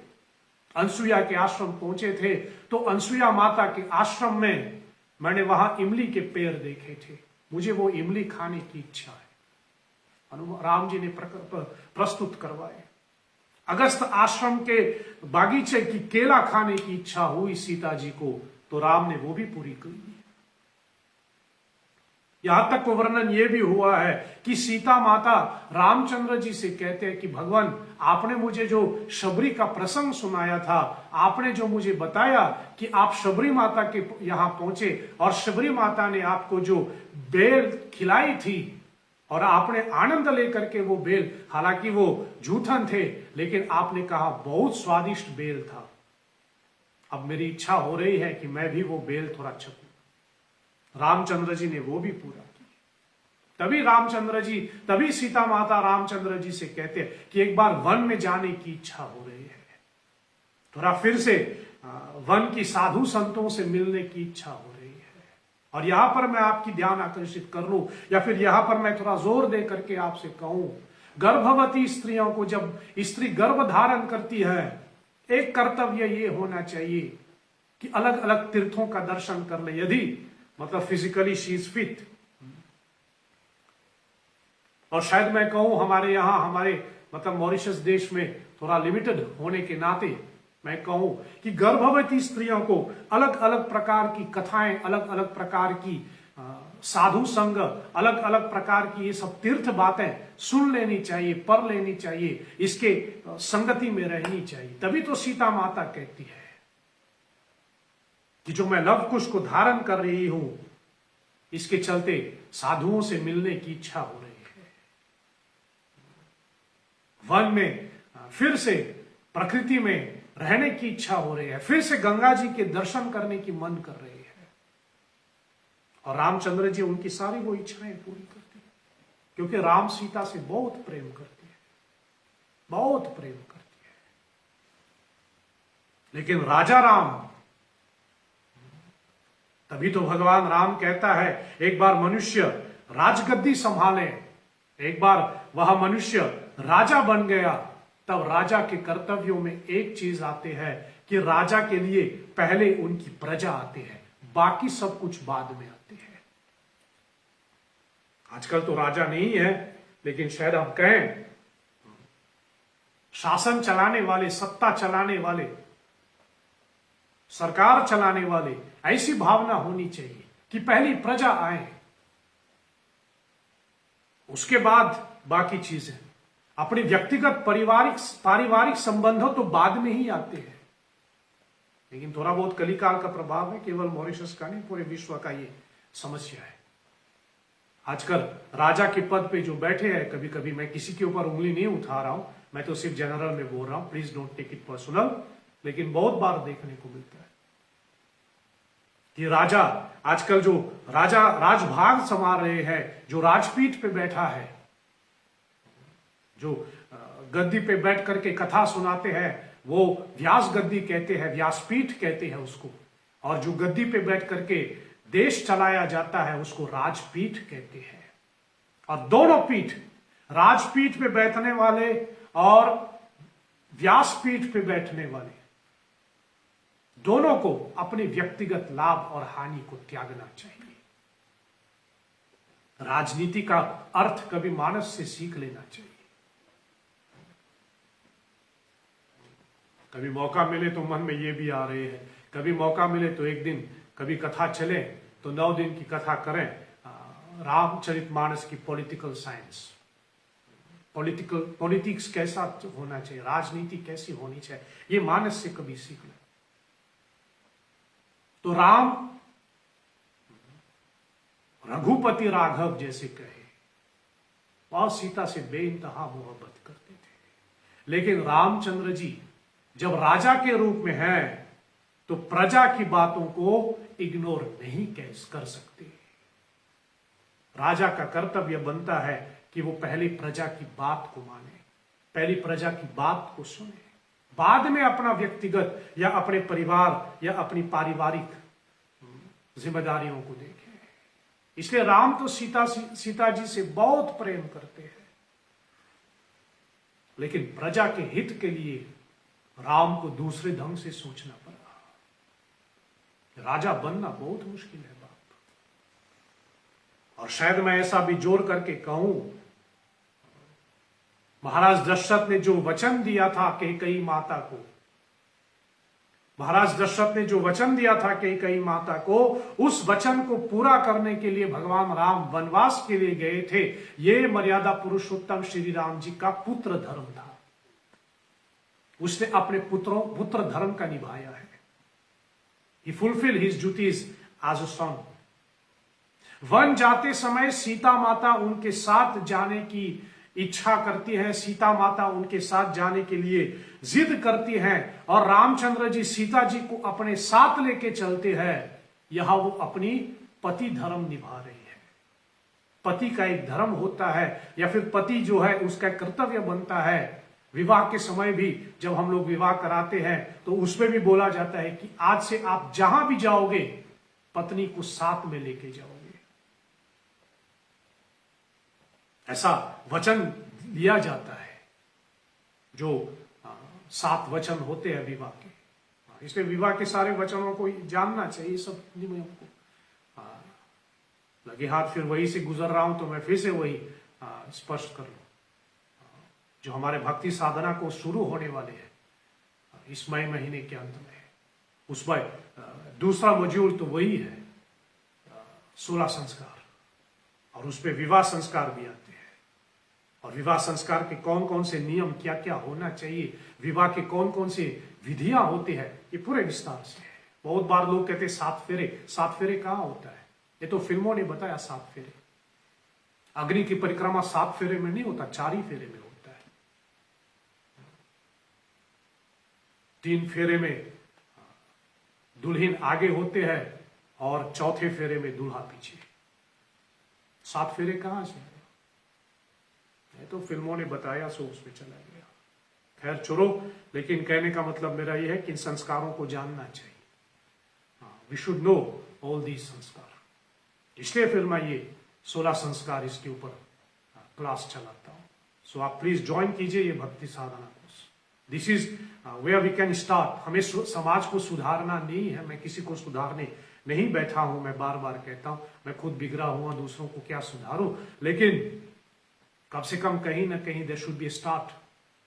अनसुईया के आश्रम पहुंचे थे, तो अनसुईया माता के आश्रम में मैंने वहां इमली के पेड़ देखे थे, मुझे वो इमली खाने की इच्छा है। राम जी ने प्रस्तुत करवाए। अगस्त आश्रम के बागीचे की केला खाने की इच्छा हुई सीता जी को, तो राम ने वो भी पूरी कर दी। यहां तक वर्णन यह भी हुआ है कि सीता माता रामचंद्र जी से कहते हैं कि भगवान, आपने मुझे जो शबरी का प्रसंग सुनाया था, आपने जो मुझे बताया कि आप शबरी माता के यहां पहुंचे और शबरी माता ने आपको जो बेल खिलाई थी और आपने आनंद लेकर के वो बेल, हालांकि वो जूठन थे, लेकिन आपने कहा बहुत स्वादिष्ट बेल था। अब मेरी इच्छा हो रही है कि मैं भी वो बेल थोड़ा चखूं। रामचंद्र जी ने वो भी पूरा किया। तभी सीता माता रामचंद्र जी से कहते हैं कि एक बार वन में जाने की इच्छा हो रही है, थोड़ा फिर से वन की साधु संतों से मिलने की इच्छा हो रही है। और यहां पर मैं आपकी ध्यान आकर्षित कर लूं, या फिर यहां पर मैं थोड़ा जोर दे करके आपसे कहूं, गर्भवती स्त्रियों को जब स्त्री गर्भ धारण करती है, एक कर्तव्य ये होना चाहिए कि अलग अलग तीर्थों का दर्शन कर ले, यदि मतलब फिजिकली शी इज फिट। और शायद मैं कहूं हमारे यहां, हमारे मतलब मॉरिशस देश में थोड़ा लिमिटेड होने के नाते मैं कहूं कि गर्भवती स्त्रियों को अलग अलग प्रकार की कथाएं, अलग अलग प्रकार की साधु संग, अलग अलग प्रकार की ये सब तीर्थ बातें सुन लेनी चाहिए, पढ़ लेनी चाहिए, इसके संगति में रहनी चाहिए। तभी तो सीता माता कहती है कि जो मैं लव कुश को धारण कर रही हूं, इसके चलते साधुओं से मिलने की इच्छा हो रही है। वन में फिर से प्रकृति में रहने की इच्छा हो रही है, फिर से गंगा जी के दर्शन करने की मन कर रही है। और रामचंद्र जी उनकी सारी वो इच्छाएं पूरी करते हैं, क्योंकि राम सीता से बहुत प्रेम करते हैं, बहुत प्रेम करते हैं। लेकिन राजा राम, तभी तो भगवान राम कहता है एक बार मनुष्य राजगद्दी संभाले, एक बार वह मनुष्य राजा बन गया, तब राजा के कर्तव्यों में एक चीज आते हैं कि राजा के लिए पहले उनकी प्रजा आते हैं, बाकी सब कुछ बाद में आते हैं। आजकल तो राजा नहीं है, लेकिन शायद हम कहें शासन चलाने वाले, सत्ता चलाने वाले, सरकार चलाने वाले, ऐसी भावना होनी चाहिए कि पहली प्रजा आए, उसके बाद बाकी चीजें। अपने व्यक्तिगत पारिवारिक संबंधों तो बाद में ही आते हैं। लेकिन थोड़ा बहुत कलिकाल का प्रभाव है, केवल मॉरिशस का नहीं, पूरे विश्व का ये समस्या है। आजकल राजा के पद पे जो बैठे हैं, कभी कभी मैं किसी के ऊपर उंगली नहीं उठा रहा हूं, मैं तो सिर्फ जनरल में बोल रहा हूं, please don't take it personal, लेकिन बहुत बार देखने को मिलता है कि राजा आजकल जो राजा राजभाग संभाल रहे हैं, जो राजपीठ पे बैठा है, जो गद्दी पे बैठ करके कथा सुनाते हैं, वो व्यास गद्दी कहते हैं, व्यासपीठ कहते हैं उसको। और जो गद्दी पे बैठ करके देश चलाया जाता है उसको राजपीठ कहते हैं। और दोनों पीठ, राजपीठ पे बैठने वाले और व्यासपीठ पे बैठने वाले, दोनों को अपने व्यक्तिगत लाभ और हानि को त्यागना चाहिए। राजनीति का अर्थ कभी मानस से सीख लेना चाहिए। कभी मौका मिले तो मन में ये भी आ रहे हैं, कभी मौका मिले तो एक दिन कभी कथा चले तो 9 दिन की कथा करें, रामचरितमानस की पॉलिटिकल साइंस, पॉलिटिक्स कैसा होना चाहिए, राजनीति कैसी होनी चाहिए, ये मानस से कभी सीख लें। तो राम रघुपति राघव जैसे कहे, और सीता से बेइंतहा मोहब्बत करते थे। लेकिन रामचंद्र जी जब राजा के रूप में हैं तो प्रजा की बातों को इग्नोर नहीं कर सकते। राजा का कर्तव्य बनता है कि वो पहले प्रजा की बात को माने, पहली प्रजा की बात को सुने, बाद में अपना व्यक्तिगत या अपने परिवार या अपनी पारिवारिक जिम्मेदारियों को देखें। इसलिए राम तो सीता जी से बहुत प्रेम करते हैं, लेकिन प्रजा के हित के लिए राम को दूसरे ढंग से सोचना पड़ा। राजा बनना बहुत मुश्किल है बाप, और शायद मैं ऐसा भी जोड़ करके कहूं, महाराज दशरथ ने जो वचन दिया था कैकेयी माता को, महाराज दशरथ ने जो वचन दिया था कैकेयी माता को, उस वचन को पूरा करने के लिए भगवान राम वनवास के लिए गए थे। ये मर्यादा पुरुषोत्तम श्री राम जी का पुत्र धर्म था। उसने अपने पुत्र धर्म का निभाया है। He fulfilled his duties as a son. One जाते समय सीता माता उनके साथ जाने की इच्छा करती है, सीता माता उनके साथ जाने के लिए जिद करती हैं, और रामचंद्र जी सीता जी को अपने साथ लेके चलते हैं। यहां वो अपनी पति धर्म निभा रही है। पति का एक धर्म होता है, या फिर पति जो है उसका कर्तव्य बनता है। विवाह के समय भी जब हम लोग विवाह कराते हैं तो उसमें भी बोला जाता है कि आज से आप जहां भी जाओगे पत्नी को साथ में लेके जाओगे। ऐसा वचन लिया जाता है, जो 7 वचन होते हैं विवाह के। इसलिए विवाह के सारे वचनों को जानना चाहिए, सब नियमों को। लगे हाथ फिर वही से गुजर रहा हूं तो मैं फिर से वही स्पष्ट कर लूं। जो हमारे भक्ति साधना को शुरू होने वाले हैं इस मई महीने के अंत में, उसमें दूसरा मॉड्यूल तो वही है 16 संस्कार, और उसमें विवाह संस्कार भी आते हैं। और विवाह संस्कार के कौन कौन से नियम, क्या क्या होना चाहिए, विवाह के कौन कौन से विधियां होती है, ये पूरे विस्तार से है। बहुत बार लोग कहते हैं 7 फेरे, 7 फेरे कहां होता है? ये तो फिल्मों ने बताया 7 फेरे। अग्नि की परिक्रमा 7 फेरे में नहीं होता, 4 ही फेरे में होता है। 3 फेरे में दुल्हन आगे होते हैं और चौथे फेरे में दूल्हा पीछे। 7 फेरे कहां से? ये तो फिल्मों ने बताया, सो उसमें चला गया। खैर छोड़ो, लेकिन कहने का मतलब मेरा यह है कि इन संस्कारों को जानना चाहिए। We should know all these sanskar. इसलिए फिर मैं ये 16 संस्कार इसके ऊपर क्लास चलाता हूं। सो आप प्लीज ज्वाइन कीजिए ये भक्ति साधना course. This is where we can start. हमें समाज को सुधारना नहीं है, मैं किसी को सुधारने नहीं बैठा हूं। मैं बार बार कहता हूं, मैं खुद बिगड़ा हुआ, दूसरों को क्या सुधारूं, लेकिन कम से कम कहीं ना कहीं देयर शुड बी स्टार्ट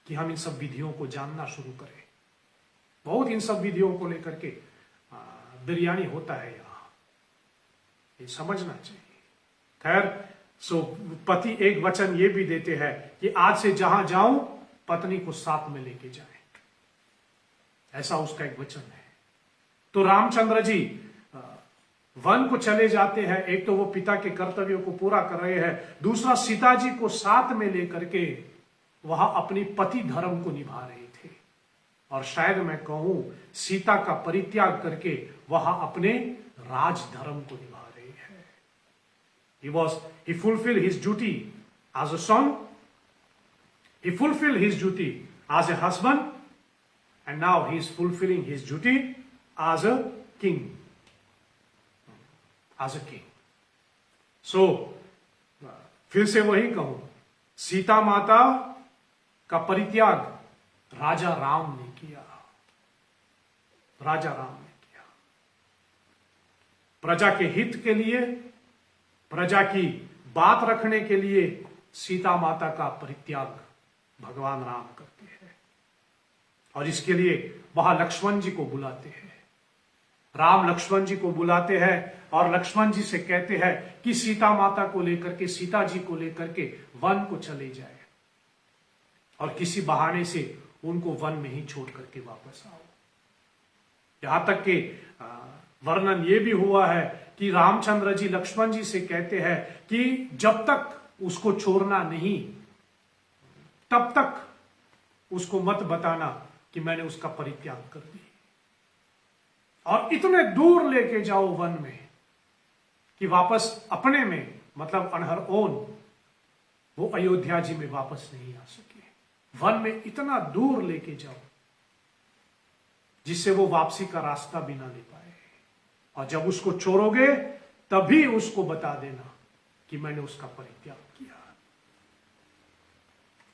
कि हम इन सब विधियों को जानना शुरू करें। बहुत इन सब विधियों को लेकर के बिरयानी होता है यहाँ, ये समझना चाहिए। खैर, सो पति एक वचन ये भी देते हैं कि आज से जहां जाऊं पत्नी को साथ में लेके जाए, ऐसा उसका एक वचन है। तो रामचंद्र जी वन को चले जाते हैं। एक तो वो पिता के कर्तव्यों को पूरा कर रहे हैं, दूसरा सीता जी को साथ में लेकर के वहां अपनी पति धर्म को निभा रहे थे, और शायद मैं कहूं सीता का परित्याग करके वहां अपने राज धर्म को निभा रहे हैं। He fulfilled his duty as a son, he fulfilled his duty as a husband, and now he is fulfilling his duty as a king, as a king. So, फिर से वही कहूं, सीता माता का परित्याग राजा राम ने किया, राजा राम ने किया। प्रजा के हित के लिए, प्रजा की बात रखने के लिए सीता माता का परित्याग भगवान राम करते हैं, और इसके लिए वहां लक्ष्मण जी को बुलाते हैं। राम लक्ष्मण जी को बुलाते हैं और लक्ष्मण जी से कहते हैं कि सीता माता को लेकर के, सीता जी को लेकर के वन को चले जाए और किसी बहाने से उनको वन में ही छोड़ करके वापस आओ। यहां तक कि वर्णन ये भी हुआ है कि रामचंद्र जी लक्ष्मण जी से कहते हैं कि जब तक उसको छोड़ना नहीं, तब तक उसको मत बताना कि मैंने उसका परित्याग कर दिया, और इतने दूर लेके जाओ वन में कि वापस अपने में, मतलब ऑन हर ओन, वो अयोध्या जी में वापस नहीं आ सके। वन में इतना दूर लेके जाओ जिससे वो वापसी का रास्ता भी ना ले पाए, और जब उसको छोड़ोगे तभी उसको बता देना कि मैंने उसका परित्याग किया।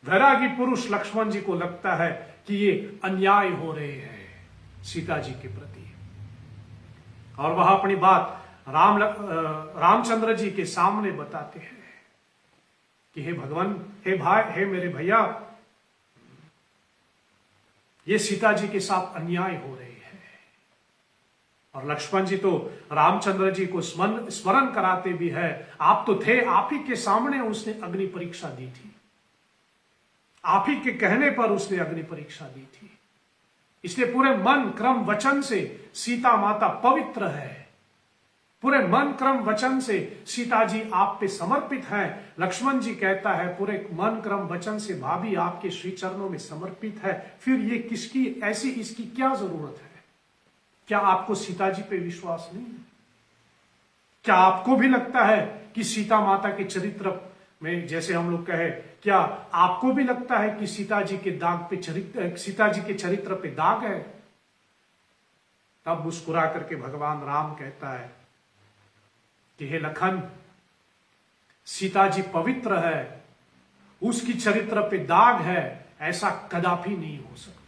वैरागी पुरुष लक्ष्मण जी को लगता है कि ये अन्याय हो रहे हैं सीता जी के प्रति, और वह अपनी बात रामचंद्र जी के सामने बताते हैं कि हे भगवान, हे भाई, हे मेरे भैया, ये सीता जी के साथ अन्याय हो रहे हैं। और लक्ष्मण जी तो रामचंद्र जी को स्मरण कराते भी है, आप तो थे, आप ही के सामने उसने अग्नि परीक्षा दी थी, आप ही के कहने पर उसने अग्नि परीक्षा दी थी, इसलिए पूरे मन क्रम वचन से सीता माता पवित्र है, पूरे मन क्रम वचन से सीता जी आप पे समर्पित हैं। लक्ष्मण जी कहता है पूरे मन क्रम वचन से भाभी आपके श्री चरणों में समर्पित है, फिर ये किसकी ऐसी, इसकी क्या जरूरत है? क्या आपको सीता जी पे विश्वास नहीं? क्या आपको भी लगता है कि सीता माता के चरित्र में, जैसे हम लोग कहे, क्या आपको भी लगता है कि सीता जी के दाग पे सीता जी के चरित्र पे दाग है? तब मुस्कुरा करके भगवान राम कहता है कि हे लखन, सीता जी पवित्र है, उसकी चरित्र पे दाग है, ऐसा कदापि नहीं हो सकता।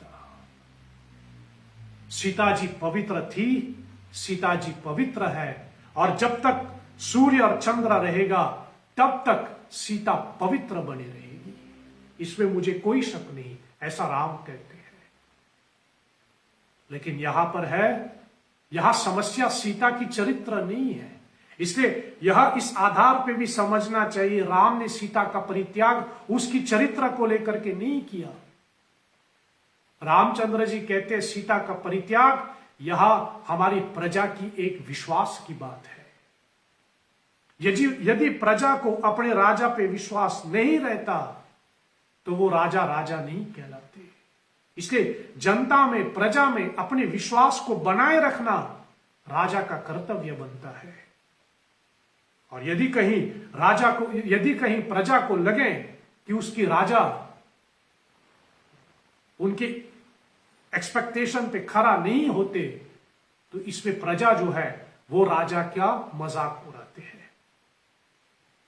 सीता जी पवित्र थी, सीता जी पवित्र है, और जब तक सूर्य और चंद्र रहेगा तब तक सीता पवित्र बनी रहेगी, इसमें मुझे कोई शक नहीं, ऐसा राम कहते हैं। लेकिन यहां पर है, यहां समस्या सीता की चरित्र नहीं है, इसलिए यह इस आधार पे भी समझना चाहिए, राम ने सीता का परित्याग उसकी चरित्र को लेकर के नहीं किया। रामचंद्र जी कहते हैं सीता का परित्याग यह हमारी प्रजा की एक विश्वास की बात है। यदि प्रजा को अपने राजा पे विश्वास नहीं रहता तो वो राजा राजा नहीं कहलाते। इसलिए जनता में, प्रजा में अपने विश्वास को बनाए रखना राजा का कर्तव्य बनता है। और यदि कहीं प्रजा को लगे कि उसकी राजा उनके एक्सपेक्टेशन पे खरा नहीं होते, तो इसमें प्रजा जो है वो राजा का मजाक उड़ाते हैं।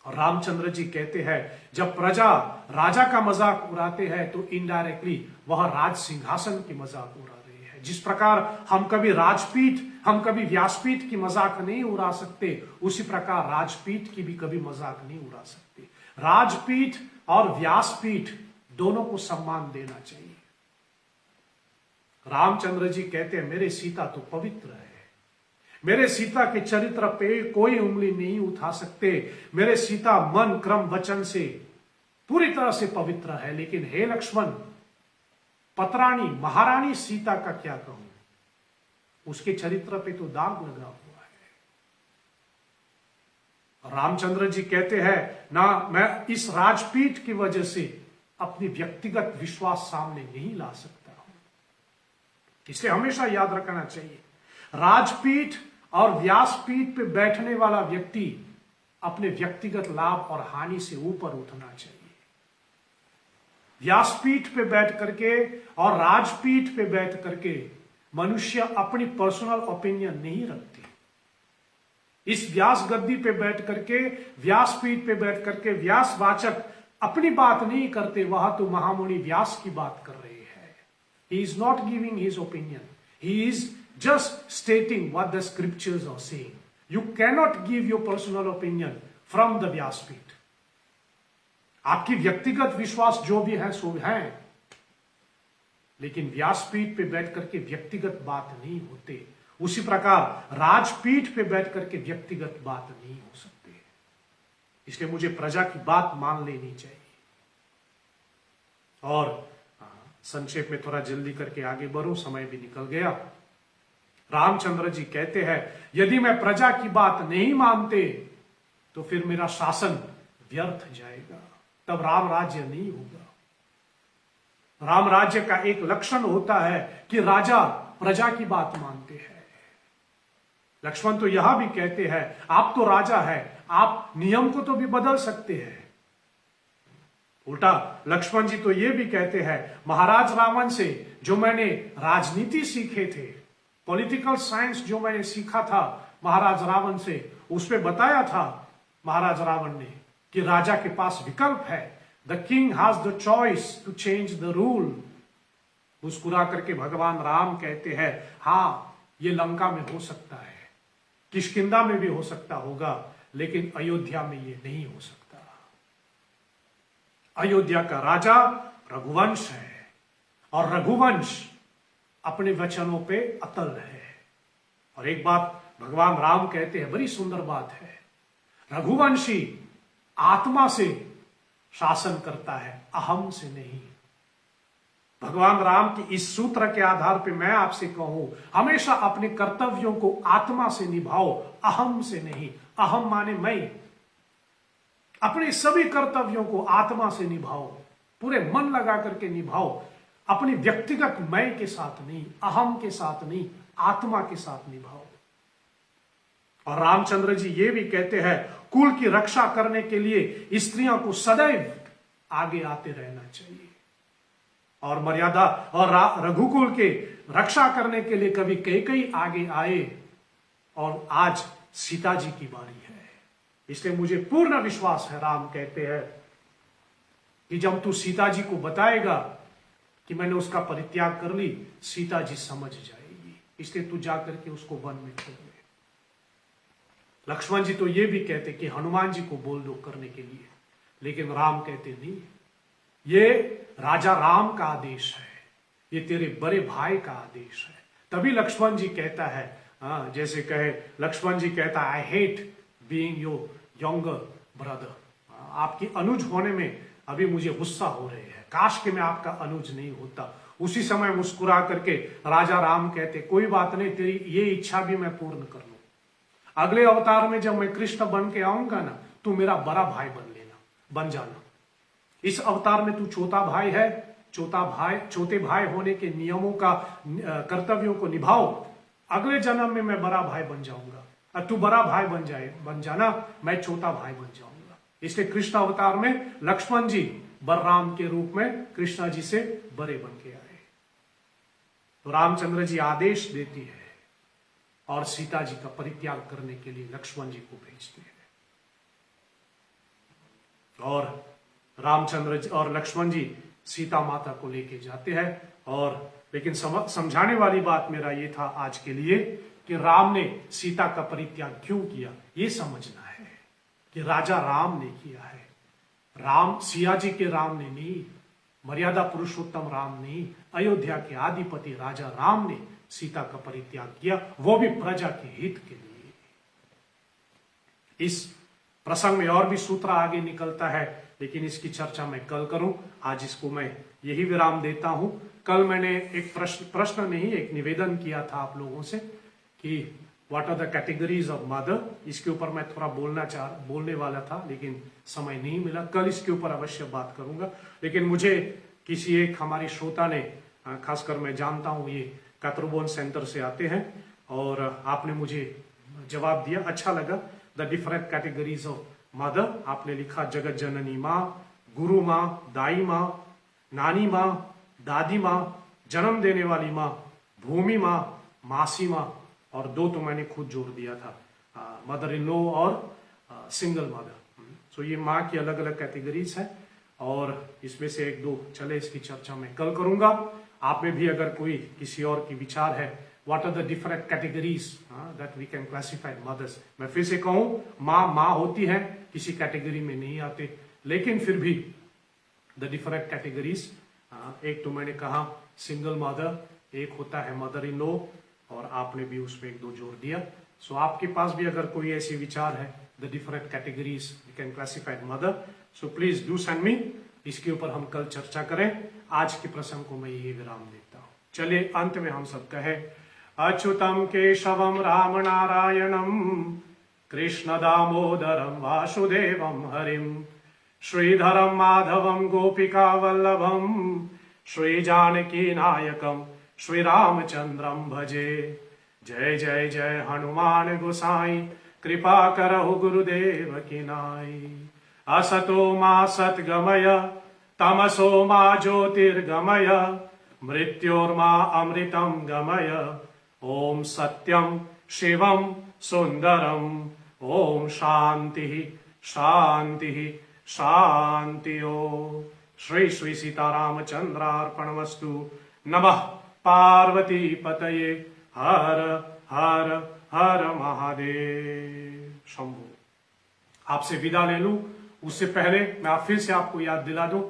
और रामचंद्र जी कहते हैं जब प्रजा राजा का मजाक उड़ाते हैं तो इनडायरेक्टली वह राज सिंहासन की मजाक उड़ा रहे हैं। जिस प्रकार हम कभी व्यासपीठ की मजाक नहीं उड़ा सकते, उसी प्रकार राजपीठ की भी कभी मजाक नहीं उड़ा सकते। राजपीठ और व्यासपीठ दोनों को सम्मान देना चाहिए। रामचंद्र जी कहते हैं मेरे सीता तो पवित्र है, मेरे सीता के चरित्र पे कोई उंगली नहीं उठा सकते, मेरे सीता मन क्रम वचन से पूरी तरह से पवित्र है। लेकिन हे लक्ष्मण, पतरानी महारानी सीता का क्या कहूं, उसके चरित्र पे तो दाग लगा हुआ है। रामचंद्र जी कहते हैं ना, मैं इस राजपीठ की वजह से अपनी व्यक्तिगत विश्वास सामने नहीं ला सकता हूं। इसलिए हमेशा याद रखना चाहिए, राजपीठ और व्यासपीठ पे बैठने वाला व्यक्ति अपने व्यक्तिगत लाभ और हानि से ऊपर उठना चाहिए। व्यासपीठ पे बैठ करके और राजपीठ पे बैठ करके मनुष्य अपनी पर्सनल ओपिनियन नहीं रखते। इस व्यास गद्दी पे बैठ करके, व्यासपीठ पे बैठ करके व्यासवाचक अपनी बात नहीं करते, वहां तो महामुनि व्यास की बात कर रहे हैं। He is not giving his opinion, he is just stating what the scriptures are saying. You cannot give your personal opinion from the Vyaspeeth. आपकी व्यक्तिगत विश्वास जो भी है सो है, लेकिन व्यासपीठ पे बैठ करके व्यक्तिगत बात नहीं होते। उसी प्रकार राजपीठ पे बैठ करके व्यक्तिगत बात नहीं हो सकती। इसलिए मुझे प्रजा की बात मान लेनी चाहिए। और संक्षेप में थोड़ा जल्दी करके आगे बढ़ूं, समय भी निकल गया। रामचंद्र जी कहते हैं, यदि मैं प्रजा की बात नहीं मानते तो फिर मेरा शासन व्यर्थ जाएगा, तब राम राज्य नहीं होगा। राम राज्य का एक लक्षण होता है कि राजा प्रजा की बात मानते हैं। लक्ष्मण तो यह भी कहते हैं, आप तो राजा है, आप नियम को तो भी बदल सकते हैं। उल्टा लक्ष्मण जी तो ये भी कहते हैं, महाराज रावण से जो मैंने राजनीति सीखे थे, पॉलिटिकल साइंस जो मैंने सीखा था महाराज रावण से, उस पे बताया था महाराज रावण ने कि राजा के पास विकल्प है। The king has the choice to change the rule. मुस्कुरा करके भगवान राम कहते हैं, हाँ ये लंका में हो सकता है, किष्किंधा में भी हो सकता होगा, लेकिन अयोध्या में ये नहीं हो सकता। अयोध्या का राजा रघुवंश है और रघुवंश अपने वचनों पे अटल है। और एक बात भगवान राम कहते हैं, बड़ी सुंदर बात है, रघुवंशी आत्मा से शासन करता है, अहम से नहीं। भगवान राम की इस सूत्र के आधार पे मैं आपसे कहूं, हमेशा अपने कर्तव्यों को आत्मा से निभाओ, अहम से नहीं। अहम माने मैं। अपने सभी कर्तव्यों को आत्मा से निभाओ, पूरे मन लगा करके निभाओ, अपनी व्यक्तिगत मैं के साथ नहीं, अहम के साथ नहीं, आत्मा के साथ निभाओ। और रामचंद्र जी ये भी कहते हैं, कुल की रक्षा करने के लिए स्त्रियों को सदैव आगे आते रहना चाहिए। और मर्यादा और रघुकुल के रक्षा करने के लिए कभी कई आगे आए, और आज सीता जी की बारी है। इसलिए मुझे पूर्ण विश्वास है, राम कहते हैं कि जब तू सीता जी को बताएगा कि मैंने उसका परित्याग कर ली, सीता जी समझ जाएगी, इसलिए तू जाकर के उसको वन में छोड़ दे। लक्ष्मण जी तो ये भी कहते कि हनुमान जी को बोल दो करने के लिए, लेकिन राम कहते नहीं, ये राजा राम का आदेश है, ये तेरे बड़े भाई का आदेश है। तभी लक्ष्मण जी कहता है, जैसे कहे लक्ष्मण जी कहता है, I hate being your younger brother. आपकी अनुज होने में अभी मुझे गुस्सा हो रहे हैं, काश कि मैं आपका अनुज नहीं होता। उसी समय मुस्कुरा करके राजा राम कहते, कोई बात नहीं, तेरी ये इच्छा भी मैं पूर्ण कर लूं। अगले अवतार में जब मैं कृष्ण बन के आऊंगा ना, तू मेरा बड़ा भाई बन जाना। इस अवतार में तू छोटा भाई है, छोटे भाई होने के नियमों का, कर्तव्यों को निभाओ। अगले जन्म में मैं बड़ा भाई बन जाऊंगा, और तू बड़ा भाई बन जाना, मैं छोटा भाई बन जाऊंगा। इसलिए कृष्ण अवतार में लक्ष्मण जी बलराम के रूप में कृष्णा जी से बड़े बन के आए। तो रामचंद्र जी आदेश देती है और सीता जी का परित्याग करने के लिए लक्ष्मण जी को भेजते हैं। और रामचंद्र जी और लक्ष्मण जी सीता माता को लेके जाते हैं। और लेकिन समझाने वाली बात मेरा ये था आज के लिए कि राम ने सीता का परित्याग क्यों किया, ये समझना है कि राजा राम ने किया है। राम सिया जी के राम ने नहीं, मर्यादा पुरुषोत्तम राम नहीं, अयोध्या के आदिपति राजा राम ने सीता का परित्याग किया, वो भी प्रजा के हित के लिए। इस प्रसंग में और भी सूत्र आगे निकलता है, लेकिन इसकी चर्चा मैं कल करूं। आज इसको मैं यही विराम देता हूं। कल मैंने एक प्रश्न नहीं, एक निवेदन किया था आप लोगों से कि what are the categories of mother. इसके ऊपर मैं थोड़ा बोलने वाला था, लेकिन समय नहीं मिला। कल इसके ऊपर अवश्य बात करूंगा। लेकिन मुझे किसी एक हमारे श्रोता ने, खासकर मैं जानता हूं ये कातरबोन सेंटर से आते हैं, और आपने मुझे जवाब दिया, अच्छा लगा। The different categories of mother आपने लिखा, जगत जननी माँ, गुरु माँ, दाई माँ, नानी माँ, दादी माँ, जन्म देने वाली माँ, भूमि माँ, मासी माँ, और दो तो मैंने खुद जोड़ दिया था, मदर इन लॉ और सिंगल मदर। सो ये माँ की अलग अलग कैटेगरीज है और इसमें से एक दो चले इसकी चर्चा मैं कल करूंगा। आप में भी अगर कोई किसी और की विचार है, what are the different categories that we can classify mothers. मैं फिर से कहूं, माँ होती है, किसी कैटेगरी में नहीं आते, लेकिन फिर भी द डिफरेंट कैटेगरीज, एक तो मैंने कहा सिंगल मदर, एक होता है मदर इन लॉ, और आपने भी उसमें एक दो जोड़ दिया। सो आपके पास भी अगर कोई ऐसी विचार है, the different categories we can classify mother, so please do send me. इसके ऊपर हम कल चर्चा करें। आज के प्रसंग को मैं यही विराम देता हूं। चलिए अंत में हम सब कहें, अच्युतम केशवम राम नारायणम कृष्ण दामोदरम वासुदेवम हरिम श्रीधरम माधवम गोपिका वल्लभम श्री जानकी नायकम श्री रामचंद्रम भजे। जय जय जय हनुमान गोसाई, कृपा करहु गुरुदेव की नाई। असतो मा सद्गमय तमसो मा ज्योतिर्गमय मृत्योर्मा अमृतं गमय। ओम सत्यम शिवम सुंदरम। ओम शांति शांति शांति। ओ श्री श्री सीतारामचंद्रार्पणमस्तु। नमः पार्वती पतये। हर हर हर महादेव शंभु। आपसे विदा ले लूं उससे पहले मैं फिर से आपको याद दिला दूं,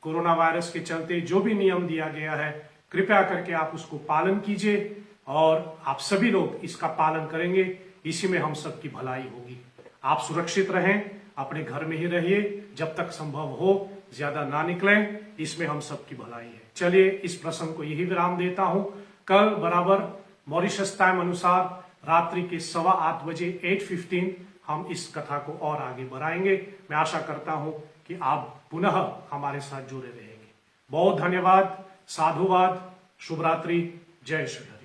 कोरोना वायरस के चलते जो भी नियम दिया गया है, कृपया करके आप उसको पालन कीजिए और आप सभी लोग इसका पालन करेंगे, इसी में हम सबकी भलाई होगी। आप सुरक्षित रहें, अपने घर में ही रहिए, जब तक संभव हो ज्यादा ना निकलें, इसमें हम सबकी भलाई है। चलिए इस प्रसंग को यही विराम देता हूं। कल बराबर मॉरिशस टाइम अनुसार रात्रि के 8:15 बजे 8:15 हम इस कथा को और आगे बढ़ाएंगे। मैं आशा करता हूं कि आप पुनः हमारे साथ जुड़े रहेंगे। बहुत धन्यवाद, साधुवाद, शुभ रात्रि, जय श्री राम।